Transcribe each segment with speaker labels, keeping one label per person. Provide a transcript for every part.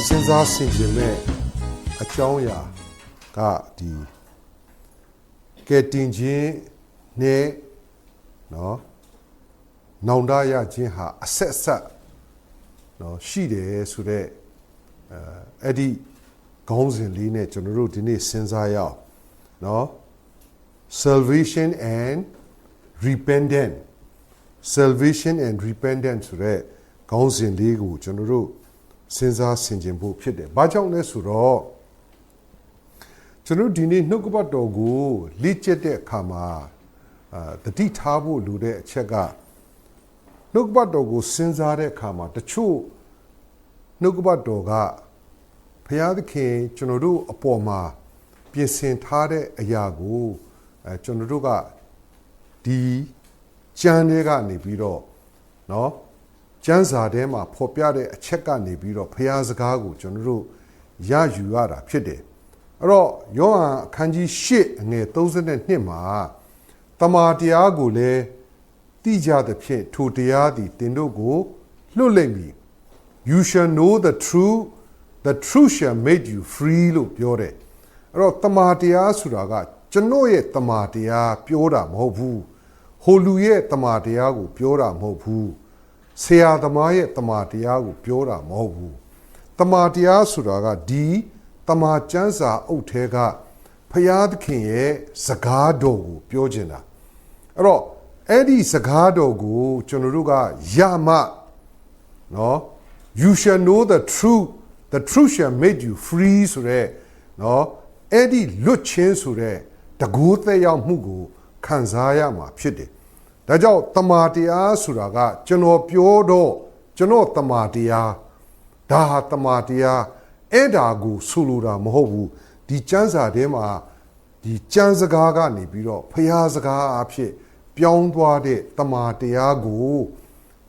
Speaker 1: စဉ်းစားဆင်ခြင်မဲ့အကြောင်းအရာကဒီကဲတင်ခြင်းနဲ့နော်နောင်တရခြင်းဟာအဆက်ဆက်နော်ရှိတယ်ဆိုတော့အဲ့ဒီခေါင်းစဉ်လေးနဲ့ကျွန်တော်တို့ဒီနေ့စဉ်းစားရအောင်နော် salvation and repentance salvation and repentance ဆိုတဲ့ခေါင်းစဉ်လေးကိုကျွန်တော်တို့စဉ်းစားဆင်ခြင်ဖို့ဖြစ်တယ်။ဘာကြောင့်လဲဆိုတော့ကျွန်တော်ဒီနေ့နှုတ်ကပတ်တော်ကိုလေ့ကျက်တဲ့အခါမှာတတိထားဖို့လိုတဲ့အချက်ကနှုတ်ကပတ်တော်ကိုစဉ်းစားတဲ့အခါမှာတချို့နှုတ်ကပတ်တော်ကဘုရားသခင်ကျွန်တော်တို့အပေါ်မှာပြင်ဆင်ထားတဲ့အရာကိုကျွန်တော်တို့ကဒီကျမ်းတွေကနေပြီးတော့เนาะကျမ်းစာထဲမှာဖော်ပြတဲ့အချက်ကနေပြီးတော့ဘုရားစကားကိုကျွန်တော်တို့ရယူရတာဖြစ်တယ်အဲ့တော့ယောဟန်အခန်းကြီး8အငယ်32မှာတမန်တရားကိုလည်းသိကြသဖြင့်ထိုတရားသည်တင်တို့ကိုလွတ်လိမ့်မည် you shall know the truth shall make you free လို့ပြောတယ်အဲ့တော့တမန်တရားဆိုတာကကျွန်တော်ရဲ့တမန်တရားပြောတာမဟုတ်ဘူးဟိုလူရဲ့တမန်တရားကိုပြောတာမဟုတ်ဘူးဆရာသမားရဲ့တမန်တရားကိုပြောတာမဟုတ်ဘူးတမန်တရားဆိုတာကဒီတမန်ကျမ်းစာအုပ်ထဲကဖျားသခင်ရဲ့စကားတော်ကိုပြောခြင်းတာအဲ့တော့အဲ့ဒီစကားတော်ကိုကျွန်တော်တို့ကရမနော် you shall know the truth shall make you free ဆိုတဲ့နော်အဲ့ဒီလွတ်ချင်းဆိုတဲ့တကူသက်ရောက်မှုကိုခံစားရမှာဖြစ်တယ်ဒါကြောင့်တမန်တရားဆိုတာကကျွန်တော်ပြောတော့ကျွန်တော်တမန်တရားဒါဟာတမန်တရားအဲ့ဒါကိုဆိုလိုတာမဟုတ်ဘူးဒီကျမ်းစာထဲမှာဒီကျမ်းစကားကနေပြီးတော့ဖျားစကားအဖြစ်ပြောင်းသွားတဲ့တမန်တရားကို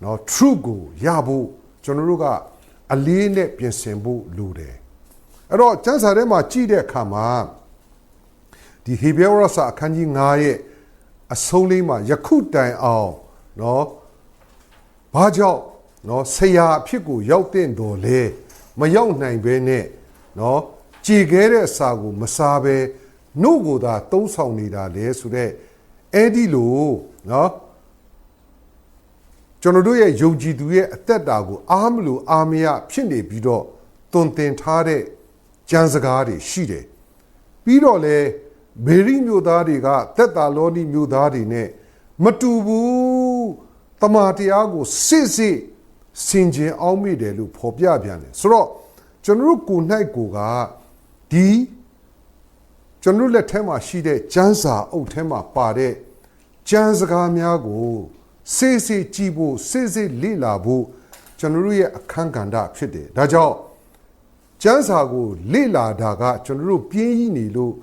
Speaker 1: เนาะ truth ကိုရဖို့ကျွန်တော်တို့ကအလေးနဲ့ပြင်ဆင်ဖို့လိုတယ်အဲ့တော့ကျမ်းစာထဲမှာကြည့်တဲ့အခါမှာဒီဟေဘရဲရစာအခန်းကြီး9ရဲ့အဆုံးလေးမှာယခုတိုင်အောင်เนาะဘာကြောင့်เนาะဆရာအဖြစ်ကိုရောက်တဲ့တော်လဲမရောက်နိုင်ဘဲနဲ့เนาะကြည်ခဲတဲ့အစာကိုမစားဘဲနှုတ်ကိုသာသုံးဆောင်နေတာလေဆိုတော့အဲ့ဒီလိုเนาะကျွန်တော်တို့ရဲ့ယုံကြည်သူရဲ့အသက်တာကိုအားမလို့အားမရဖြစ်နေပြီးတော့တွင်တင်ထားတဲ့ကျမ်းစကားတွေရှိတယ်ပြီးတော့လေမေရိမျိုးသားတွေကသက်တာလောနီမျိုးသားတွေနဲ့မတူဘူးတမန်တရားကိုစစ်စင်ကြင်အောင်မိတယ်လို့ဖော်ပြပြန်တယ်ဆိုတော့ကျွန်တော်တို့ကိုယ်၌ကိုကဒီကျွန်တော်လက်ထဲမှာရှိတဲ့ကျမ်းစာအုပ်ထဲမှာပါတဲ့ကျမ်းစကားများကိုစစ်ကြည့်ဖို့စစ်လေ့လာဖို့ကျွန်တော်တို့ရဲ့အခန်းကဏ္ဍဖြစ်တယ်ဒါကြောင့်ကျမ်းစာကိုလေ့လာတာကကျွန်တော်တို့ပြင်းကြီးနေလို့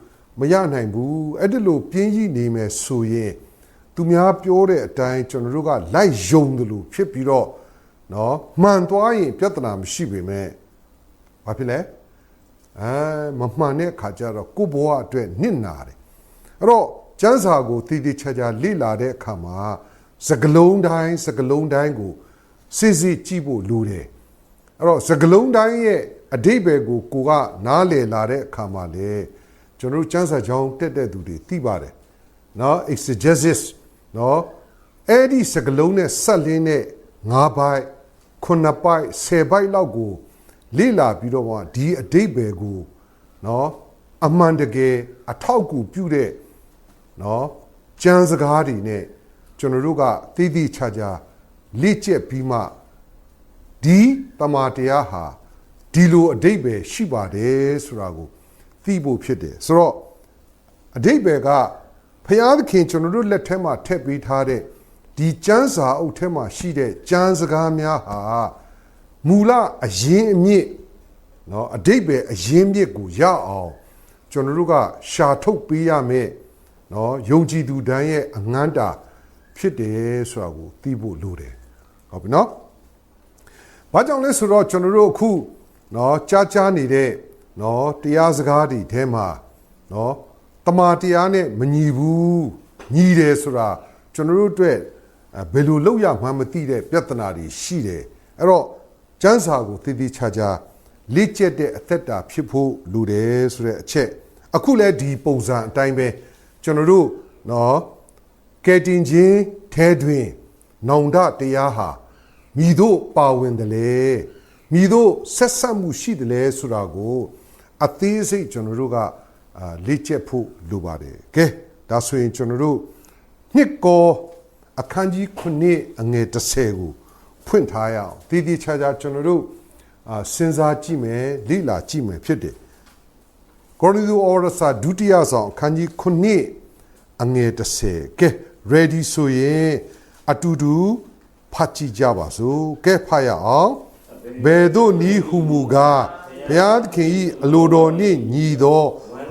Speaker 1: မရနိုင်ဘူးအဲ့ဒီလိုပြင်းကြီးနေမယ်ဆိုရင်သူများပြောတဲ့အတိုင်းကျွန်တော်တို့ကလိုက်ယုံတယ်လို့ဖြစ်ပြီးတော့เนาะမှန်သွားရင်ပြဿနာမရှိပေမဲ့ဘာဖြစ်လဲမမှန်တဲ့အခါကျတော့ကိုယ့်ဘဝအတွက်နစ်နာတယ်အဲ့တော့ကျမ်းစာကိုတည်တည်ချာချာလေ့လာတဲ့အခါမှာစကလုံးတိုင်းကိုစစ်ကြည့်ဖို့လိုတယ်အဲ့တော့စကလုံးတိုင်းရဲ့အဓိပ္ပာယ်ကိုကနားလည်လာတဲ့အခါမှာလေကျွန်တော်တို့ကျမ်းစာကြောင်းတက်တဲ့သူတွေသိပါတယ်เนาะ exegesis เนาะအဲ့ဒီစကလုံးနဲ့ဆက်လင်းတဲ့9ဘိုက်9ဘိုက်10ဘိုက်လောက်ကိုလေ့လာပြီးတော့မှဒီအဓိပ္ပာယ်ကိုเนาะအမှန်တကယ်အထောက်အကူပြုတဲ့เนาะကျမ်းစကားတွေနဲ့ကျွန်တော်တို့ကသိသိချာချာလေ့ကျက်ပြီးမှဒီတမန်တရားဟာဒီလိုအဓိပ္ပာယ်ရှိပါတယ်ဆိုတာကိုသိဖို့ဖြစ်တယ်ဆိုတော့အဓိပ္ပာယ်ကဘုရားသခင်ကျွန်တော်တို့လက်ထဲမှာထည့်ပေးထားတဲ့ဒီကျမ်းစာအုပ်ထဲမှာရှိတဲ့ကျမ်းစကားများဟာမူလအရင်းအမြစ်เนาะအဓိပ္ပာယ်အရင်းမြစ်ကိုရအောင်ကျွန်တော်တို့ကရှာထုတ်ပေးရမယ်เนาะယုံကြည်သူတိုင်းရဲ့အငန်းတာဖြစ်တယ်ဆိုတာကိုသိဖို့လိုတယ်ဟုတ်ပြီเนาะဘာကြောင့်လဲဆိုတော့ကျွန်တော်တို့အခုเนาะကြားနေတဲ့เนาะတရားစကားတွေထဲမှာเนาะတမန်တရားနဲ့မညီဘူးညီတယ်ဆိုတာကျွန်တော်တို့အတွက်ဘယ်လိုလုပ်ရမှန်းမသိတဲ့ပြဿနာတွေရှိတယ်အဲ့တော့ကျမ်းစာကိုတည်တည်ချာချာ လေ့ကျက်တဲ့အသက်တာဖြစ်ဖို့လိုတယ်ဆိုတဲ့အချက်အခုလည်းဒီပုံစံအတိုင်းပဲကျွန်တော်တို့နော်ကယ်တင်ခြင်းထဲတွင်နောင်တတရားဟာမိတို့ပါဝင်တယ်လေမိတို့ဆက်ဆက်မှုရှိတယ်လေဆိုတာကိုအသေးစိတ်ကျွန်တော်တို့ကလေ့ကျက်ဖို့လိုပါတယ်ကဲဒါဆိုရင်ကျွန်တော်တို့နှစ်ကောအခန်းကြီး9အငယ်30ကိုဖွင့်ထားရအောင်တည်တည်ချာချာကျွန်တော်တို့စဉ်းစားကြည့်မယ်လေ့လာကြည့်မယ်ဖြစ်တယ်ကောရိန္သုဩရစာဒုတိယဆောင်အခန်းကြီး9အငယ်30ကဲ ready ဆိုရင်အတူတူဖတ်ကြည့်ကြပါစို့ကဲဖတ်ရအောင်ဘယ်သို့နည်းဟုမူကားဘုရားသခင်၏အလိုတော်နှင့်ညီသော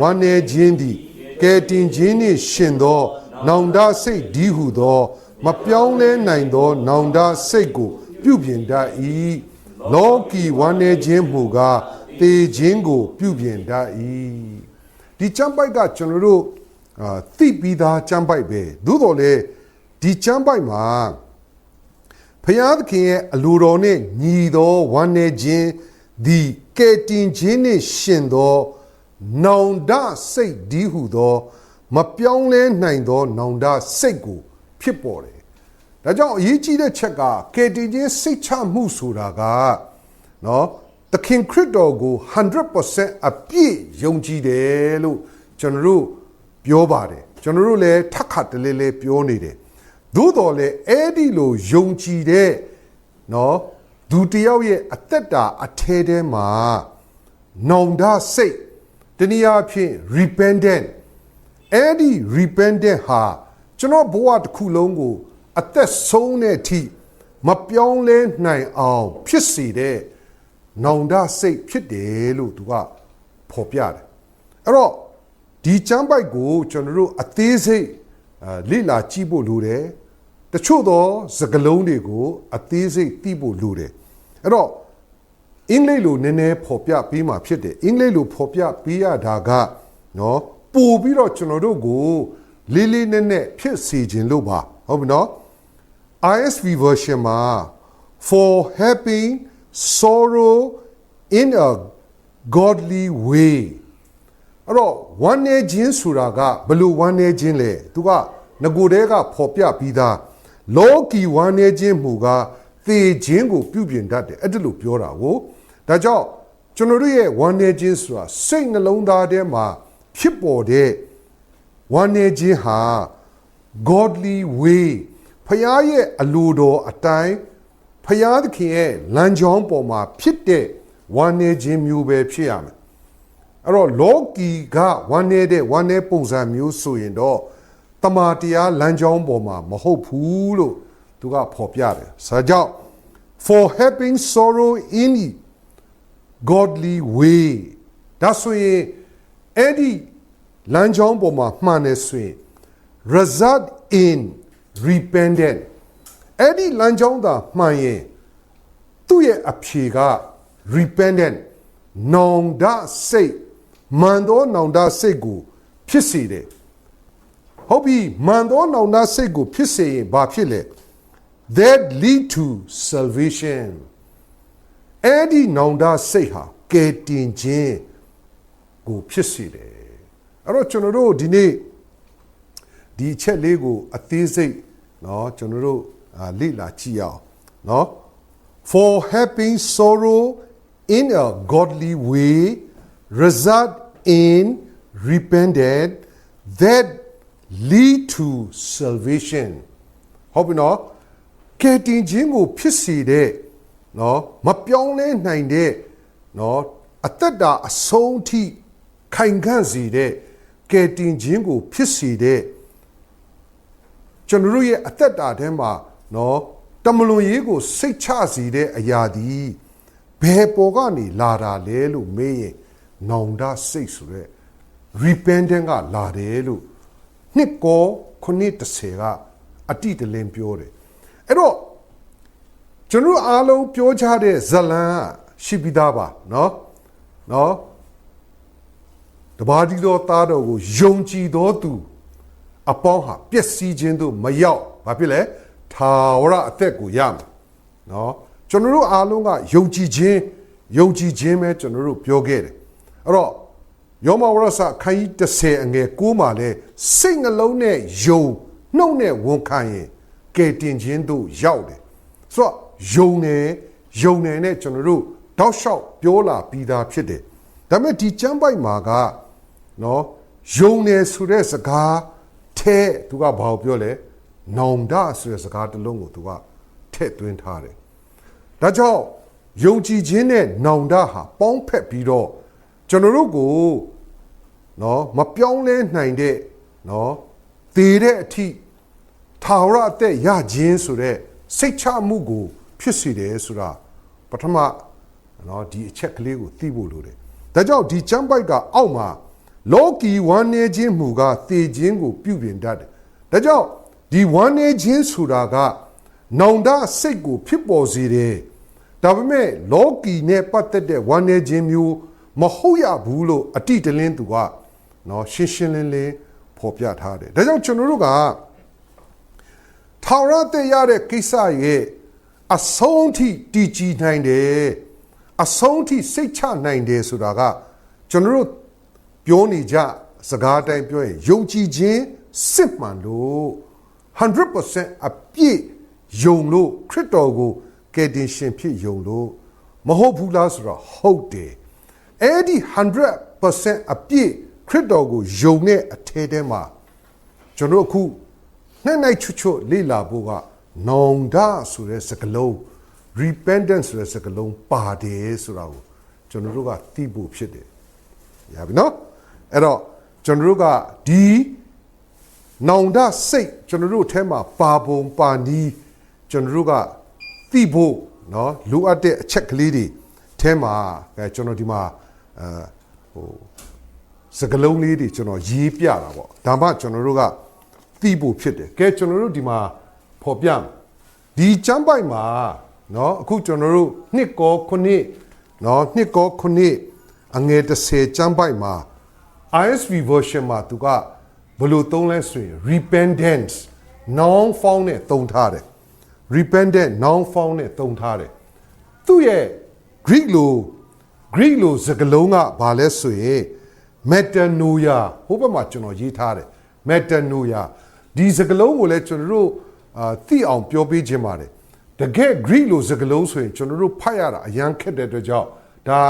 Speaker 1: ဝမ်းနည်းခြင်းသည်ကယ်တင်ခြင်းနှင့်ရှင်သောနောင်တစိတ်ဒီဟုသောမပြောင်းလဲနိုင်သောနောင်တစိတ်ကိုပြုပြင်တတ်၏လောကီဝမ်းနည်းခြင်းမူကားတေခြင်းကိုပြုပြင်တတ်၏ဒီကျမ်းပိုက်ကကျွန်တော်တို့သိပြီးသားကျမ်းပိုက်ပဲသို့တော်လည်းဒီကျမ်းပိုက်မှာဘုရားသခင်ရဲ့အလိုတော်နဲ့ညီသောဝမ်းနည်းခြင်းဒီကယ်တင်ခြင်းနဲ့ရှင်သောနောင်တစိတ်ဒီဟုသောမပြောင်းလဲနိုင်သောနောင်တစိတ်ကိုဖြစ်ပေါ်တယ်ဒါကြောင့်အရေးကြီးတဲ့ချက်ကကယ်တင်ခြင်းစိတ်ချမှုဆိုတာကနော်သခင်ခရစ်တော်ကို 100% အပြည့်ယုံကြည်တယ်လို့ကျွန်တော်တို့ပြောပါတယ်ကျွန်တော်တို့လည်းထပ်ခါတလဲလဲပြောနေတယ်သို့တော်လည်းအဲ့ဒီလိုယုံကြည်တဲ့နော်ဒုတိယရဲ့အသက်တာအထဲထဲမှာနောင်တစိတ်တနည်းအားဖြင့် repentant အဲ့ဒီ repentant ဟာကျွန်တော်ဘဝတစ်ခုလုံးကိုအသက်ဆုံးတဲ့အထိမပြောင်းလဲနိုင်အောင်ဖြစ်စေတဲ့နောင်တစိတ်ဖြစ်တယ်လို့သူကဖော်ပြတယ်အဲ့တော့ဒီကျမ်းပိုက်ကိုကျွန်တော်တို့အသေးစိတ်လေ့လာကြည့်ဖို့လိုတယ်တချို့သောစကားလုံးတွေကိုအသေးစိတ်သိဖို့လိုတယ်အဲ့တော့အင်္ဂလိပ်လိုနည်းနည်းဖော်ပြပေးမှဖြစ်တယ်အင်္ဂလိပ်လိုဖော်ပြပေးရတာကနော်ပို့ပြီးတော့ကျွန်တော်တို့ကိုလေးလေးနက်နက်ဖြစ်စေခြင်းလို့ပါဟုတ်ပြီနော် ISV version မှာ for having sorrow in a godly way အဲ့တော့ဝမ်းနည်းခြင်းဆိုတာကဘယ်လိုဝမ်းနည်းခြင်းလဲသူကငကိုယ်တည်းကဖော်ပြပြီးသားလောကီဝမ်းနည်းခြင်းမူကားသေခြင်းကိုပြုပြင်တတ်တယ်အဲ့ဒါလို့ပြောတာကိုဒါကြောင့်ကျွန်တော်တို့ရဲ့ဝမ်းနည်းခြင်းဆိုတာစိတ်နှလုံးသားထဲမှာဖြစ်ပေါ်တဲ့ဝမ်းနည်းခြင်းဟာ godly way ဖခင်ရဲ့အလိုတော်အတိုင်းဖခင်သခင်ရဲ့လမ်းကြောင်းပေါ်မှာဖြစ်တဲ့ဝမ်းနည်းခြင်းမျိုးပဲဖြစ်ရမယ်အဲ့တော့လောကီကဝမ်းနည်းတဲ့ဝမ်းနည်းပုံစံမျိုးဆိုရင်တော့တမန်တရားလမ်းကြောင်းပေါ်မှာမဟုတ်ဘူးလို့သူကဖော်ပြတယ်။ဆိုကြောင့် for having sorrow in godly way ဒါဆိုရင်အဲ့ဒီလမ်းကြောင်းပေါ်မှာမှန်တယ်ဆိုရင် result in repentance အဲ့ဒီလမ်းကြောင်းသာမှန်ရင်သူ့ရဲ့အဖြေက repentance နောင်တစိတ်မှန်သောနောင်တစိတ်ကိုဖြစ်စေတယ်ဟုတ်ပြီမှန်သောနောင်တစိတ်ကိုဖြစ်စေရင်ဘာဖြစ်လဲ that lead to salvation အဲ့ဒီနောင်တစိတ်ဟာကယ်တင်ခြင်းကိုဖြစ်စေတယ်အဲ့တော့ကျွန်တော်တို့ဒီနေ့ဒီအချက်လေးကိုအသေးစိတ်เนาะကျွန်တော်တို့လေ့လာကြည့်အောင်เนาะ for having sorrow in a godly way result in repentance that lead to salvation ဟုတ်ပြီနော်ကယ်တင်ခြင်းကိုဖြစ်စေတဲ့နော်မပြောင်းလဲနိုင်တဲ့နော်အသက်တာအဆုံးထိခိုင်ခံ့စေတဲ့ကယ်တင်ခြင်းကိုဖြစ်စေတဲ့ကျွန်တော်တို့ရဲ့အသက်တာထဲမှာနော်တမလွန်ရေးကိုစိတ်ချစေတဲ့အရာသည်ဘယ်ပေါ်ကနေလာတာလဲလို့မေးရင်နောင်တစိတ်ဆိုတဲ့ repentant ကလာတယ်လို့နှစ်ကော9:30ကအတိတလင်းပြောတယ်အဲ့တော့ကျွန်တော်အားလုံးပြောကြတဲ့ဇလံရှိပြီးသားပါနော်တပါးဒီတော်သားတော်ကိုယုံကြည်တော်သူအပေါင်းဟာပျက်စီးခြင်းတို့မရောက်ဘာဖြစ်လဲထာဝရအသက်ကိုရမယ်နော်ကျွန်တော်တို့အားလုံးကယုံကြည်ခြင်း ယုံကြည်ခြင်းပဲကျွန်တော်တို့ပြောခဲ့တယ်အဲ့တော့ယောမဝရစာခန်းကြီး30အငယ်9မှာလဲစိတ်နှလုံးနဲ့ယုံနှုတ်နဲ့ဝန်ခံရင်ကယ်တင်ခြင်းတို့ရောက်တယ်ဆိုတော့ယုံနေနဲ့ကျွန်တော်တို့တောက်လျှောက်ပြောလာပြီးသားဖြစ်တယ်ဒါပေမဲ့ဒီကျမ်းပိုက်မှာကနော်ယုံနေဆိုတဲ့စကားထဲသူကဘာပြောလဲနောင်တဆိုတဲ့စကားတစ်လုံးကိုသူကထည့်သွင်းထားတယ်ဒါကြောင့်ယုံကြည်ခြင်းနဲ့နောင်တဟာပေါင်းဖက်ပြီးတော့ကျွန်တော်တို့ကိုနော်မပြောင်းလဲနိုင်တဲ့နော်သေတဲ့အထိထာဝရအသက်ရခြင်းဆိုတဲ့စိတ်ချမှုကိုဖြစ်စေတယ်ဆိုတာပထမနော်ဒီအချက်ကလေးကိုသိဖို့လိုတယ်ဒါကြောင့်ဒီကျမ်းပိုက်ကအောက်မှာလောကီဝမ်းနည်းခြင်းမူကားသေခြင်းကိုပြုပြင်တတ်တယ်ဒါကြောင့်ဒီဝမ်းနည်းခြင်းဆိုတာကနောင်တစိတ်ကိုဖြစ်ပေါ်စေတယ်ဒါပေမဲ့လောကီနဲ့ပတ်သက်တဲ့ဝမ်းနည်းခြင်းမျိုးမဟုတ်ရဘူးလို့အတိတလင်းသူကနော်ရှင်းရှင်းလင်းလင်းဖော်ပြထားတယ်ဒါကြောင့်ကျွန်တော်တို့ကထာဝရတဲ့ရတဲ့ကိစ္စရဲ့အဆုံးထိတည်ကြည်နိုင်တယ်အဆုံးထိစိတ်ချနိုင်တယ်ဆိုတာကကျွန်တော်တို့ပြောနေကြစကားအတိုင်းပြောရင်ယုံကြည်ခြင်းစစ်မှန်လို့ 100% အပြည့်ယုံလို့ခရစ်တော်ကိုကယ်တင်ရှင်ဖြစ်ယုံလို့မဟုတ်ဘူးလားဆိုတော့ဟုတ်တယ်အဲ့ဒီ 100% အပြည့်ခရစ်တော်ကိုယုံတဲ့အထဲထဲမှာကျွန်တော်အခုနိုင်ချွတ်လေ့လာဖို့ကနောင်တဆိုတဲ့စကားလုံး repentance ဆိုတဲ့စကားလုံးပါတယ်ဆိုတာကိုကျွန်တော်တို့ကသိဖို့ဖြစ်တယ်ရပြီနော်အဲ့တော့ကျွန်တော်တို့ကဒီနောင်တစိတ်ကျွန်တော်တို့အထဲမှာပါပုံပါနီးကျွန်တော်တို့ကသိဖို့နော်လိုအပ်တဲ့အချက်ကလေးတွေအထဲမှာကျွန်တော်ဒီမှာစကလုံးလေးတွေကျွန်တော်ရေးပြတာပေါ့ဒါမှကျွန်တော်တို့ကသိဖို့ဖြစ်တယ်ကဲကျွန်တော်တို့ဒီမှာဖော်ပြဒီကျမ်းပိုက်မှာနော်အခုကျွန်တော်တို့နှစ်ကော9နော်နှစ်ကော9အငယ်30ကျမ်းပိုက်မှာ ISV version မှာသူကဘယ်လိုသုံးလဲဆိုရင် repentance noun form နဲ့သုံးထားတယ် repentant noun form နဲ့သုံးထားတယ်သူ့ရဲ့ Greek လိုစကားလုံးကဘာလဲဆိုရင် metanoia ဟိုဘက်မှာကျွန်တော်ရေးထားတယ် metanoia ဒီစကားလုံးကိုလည်းကျွန်တော်တို့သိအောင်ပြောပြခြင်းပါတယ်တကယ် Greek လိုစကားလုံးဆိုရင်ကျွန်တော်တို့ဖတ်ရတာအရန်ခက်တဲ့အတွက်ကြောင့်ဒါ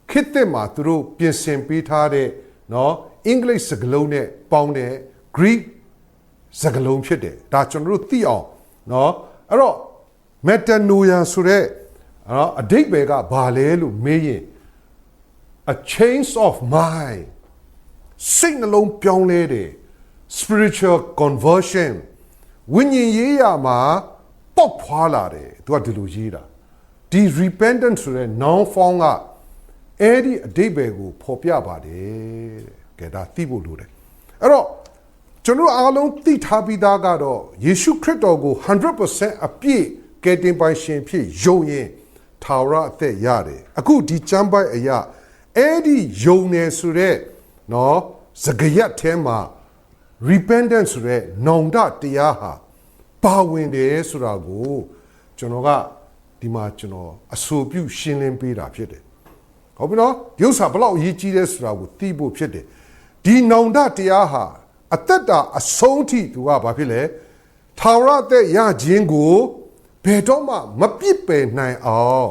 Speaker 1: ခေတ်သစ်မှာသူတို့ပြင်ဆင်ပေးထားတဲ့နော်အင်္ဂလိပ်စကားလုံးနဲ့ပေါင်းတဲ့ Greek စကားလုံးဖြစ်တယ်ဒါကျွန်တော်တို့သိအောင်နော်အဲ့တော့ metanoia ဆိုတဲ့နော်အဓိပ္ပာယ်ကဘာလဲလို့မေးရင် a change of mind စိတ်နှလုံးပြောင်းလဲတယ် spiritual conversion ဝိညာဉ်ရေးရာမှာပေါက်ဖွာလာတယ်သူကဒီလိုရေးတာဒီ repentance ဆိုတဲ့ noun form ကအဲ့ဒီအဓိပ္ပာယ်ကိုဖော်ပြပါတယ်တဲ့ကဲဒါသိဖို့လိုတယ်အဲ့တော့ကျွန်တော်အားလုံးသိထားပြီးသားကတော့ယေရှုခရစ်တော်ကို 100% အပြည့်ကယ်တင်ပိုင်ရှင်ဖြစ်ယုံရင်ထာဝရအသက်ရတယ်အခုဒီကျမ်းပိုက်အရာအဲ့ဒီယုံနေဆိုတဲ့နော်စကားရပ်ထဲမှာ repentance ဆိုတဲ့နောင်တတရားဟာပါဝင်တယ်ဆိုတာကိုကျွန်တော်ကဒီမှာကျွန်တော်အဆိုပြုရှင်းလင်းပေးတာဖြစ်တယ်ဟုတ်ပြီနော်ဒီဥစ္စာဘလောက်အရေးကြီးတယ်ဆိုတာကိုသိဖို့ဖြစ်တယ်ဒီနောင်တတရားဟာအသက်တာအဆုံးထိသူကဘာဖြစ်လဲထာဝရအသက်ရခြင်းကိုဘယ်တော့မှမပြစ်ပယ်နိုင်အောင်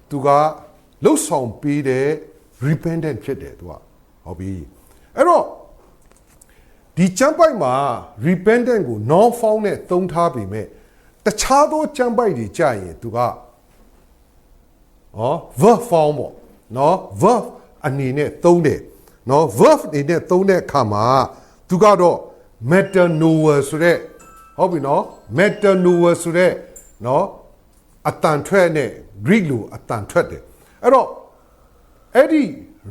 Speaker 1: သူကလှုပ်ဆောင်ပေးတဲ့ repentant ဖြစ်တယ်သူကဟုတ်ပြီအဲ့တော့ဒီကျမ်းပိုက်မှာ repentant ကို noun form နဲ့သုံးထားပြီးမဲ့တခြားသောကျမ်းပိုက်တွေကြာရင်သူကverb form ပေါ့နော် verb အနေနဲ့သုံးတယ်နော် verb အနေနဲ့သုံးတဲ့အခါမှာသူကတော့ metanoia ဆိုတဲ့ဟုတ်ပြီနော် metanoia ဆိုတဲ့နော်အတန်ထွက်နဲ့ Greek လိုအတန်ထွက်တယ်အဲ့တော့အဲ့ဒီ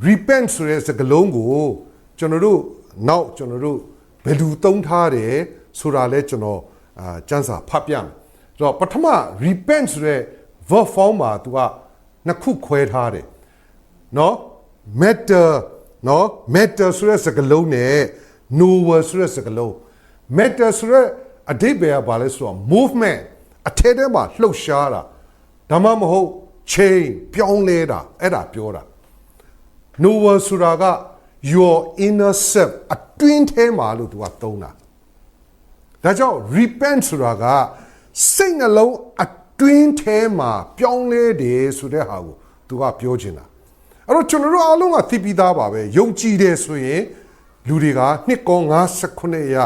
Speaker 1: repent ဆိုတဲ့စကားလုံးကိုကျွန်တော်တို့ဘယ်လိုသုံးထားတယ်ဆိုတာလဲကျွန်တော်စံစာဖတ်ပြမယ်ဆိုတော့ပထမ repent ဆိုတဲ့ verb form မှာသူကနှစ်ခုခွဲထားတယ်နော် matter ဆိုတဲ့စကားလုံးနဲ့ noia ဆိုတဲ့စကားလုံး matter ဆိုတဲ့အဓိပ္ပာယ်ကဘာလဲဆိုတော့ movement အထဲထဲမှာလှုပ်ရှားတာဒါမှမဟုတ် change ပြောင်းလဲတာအဲ့ဒါပြောတာ Noah ဆိုတာက your inner self အတွင်းထဲမှာလို့သူကသုံးတာဒါကြောင့် repent ဆိုတာကစိတ်နှလုံးအတွင်းထဲမှာပြောင်းလဲတယ်ဆိုတဲ့ဟာကိုသူကပြောချင်တာအဲ့တော့ကျွန်တော်တို့အားလုံးကသိပြီးသားပါပဲယုံကြည်တယ်ဆိုရင်လူတွေကနှစ်ကော59ရ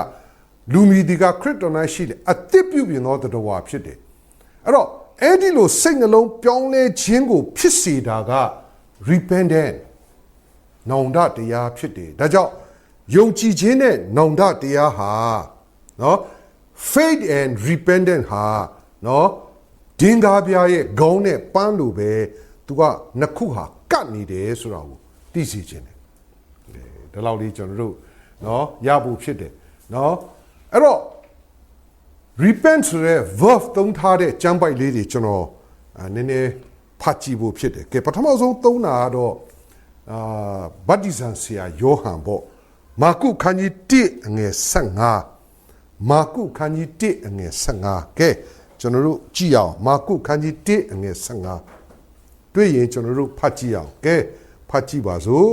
Speaker 1: လူမီဒီကခရစ်တော်၌ရှိတယ်အသစ်ပြုပြင်သောတဝါဖြစ်တယ်အဲ့တော့အဲ့ဒီလိုစိတ်နှလုံးပြောင်းလဲခြင်းကိုဖြစ်စေတာက repentance နောင်တတရားဖြစ်တယ်ဒါကြောင့်ယုံကြည်ခြင်းနဲ့နောင်တတရားဟာနော် faith and repentance ဟာနော်ဒင်္ဂါပြားရဲ့ခေါင်းနဲ့ပန်းလိုပဲသူကနှစ်ခုဟာကတ်နေတယ်ဆိုတာကိုသိစေခြင်းတယ်ဒီလောက်လေးကျွန်တော်တို့နော်ရဖို့ဖြစ်တယ်နော်အဲ့တော့ repent ဆိုတဲ့ verb သုံးထားတဲ့ကျမ်းပိုက်လေးတွေကျွန်တော်နည်းနည်းဖတ်ကြည့်ဖို့ဖြစ်တယ်ကဲပထမဆုံးသုံးတာကတော့ဗတ္တိဇံဆရာယောဟန်ပေါ့မာကုခန်းကြီး1အငယ်15မာကုခန်းကြီး1အငယ်15ကဲကျွန်တော်တို့ကြည့်အောင်မာကုခန်းကြီး1အငယ်15တွေ့ရင်ကျွန်တော်တို့ဖတ်ကြည့်အောင်ကဲဖတ်ကြည့်ပါစို့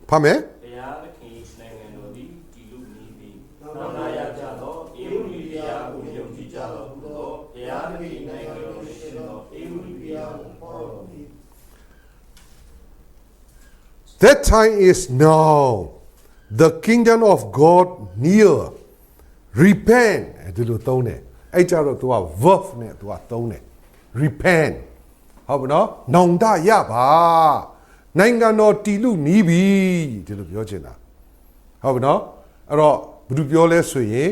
Speaker 1: ဖတ်မယ်တရားသခင်နိုင်ငံတော်သည်ဒီလူနီးပြီးနောင်နာရကြသောအေဝံဂေလိတရားကိုယုံကြည်ကြသောသူတို့တရားသခင်နိုင်ငံတော်ရှိသောအေဝံဂေလိတရားကိုဟောတော်မူ That time is now the kingdom of God near repent ဒီလိုသုံးတယ်အဲ့ကြတော့ तू က verb နဲ့ तू ကသုံးတယ် repent ဟုတ်ပြီနော်နောင်တရပါနိုင်ငံတော်တည်လူနီးပြီဒီလိုပြောချင်တာဟုတ်ပြီနော်အဲ့တော့ဘယ်သူပြောလဲဆိုရင်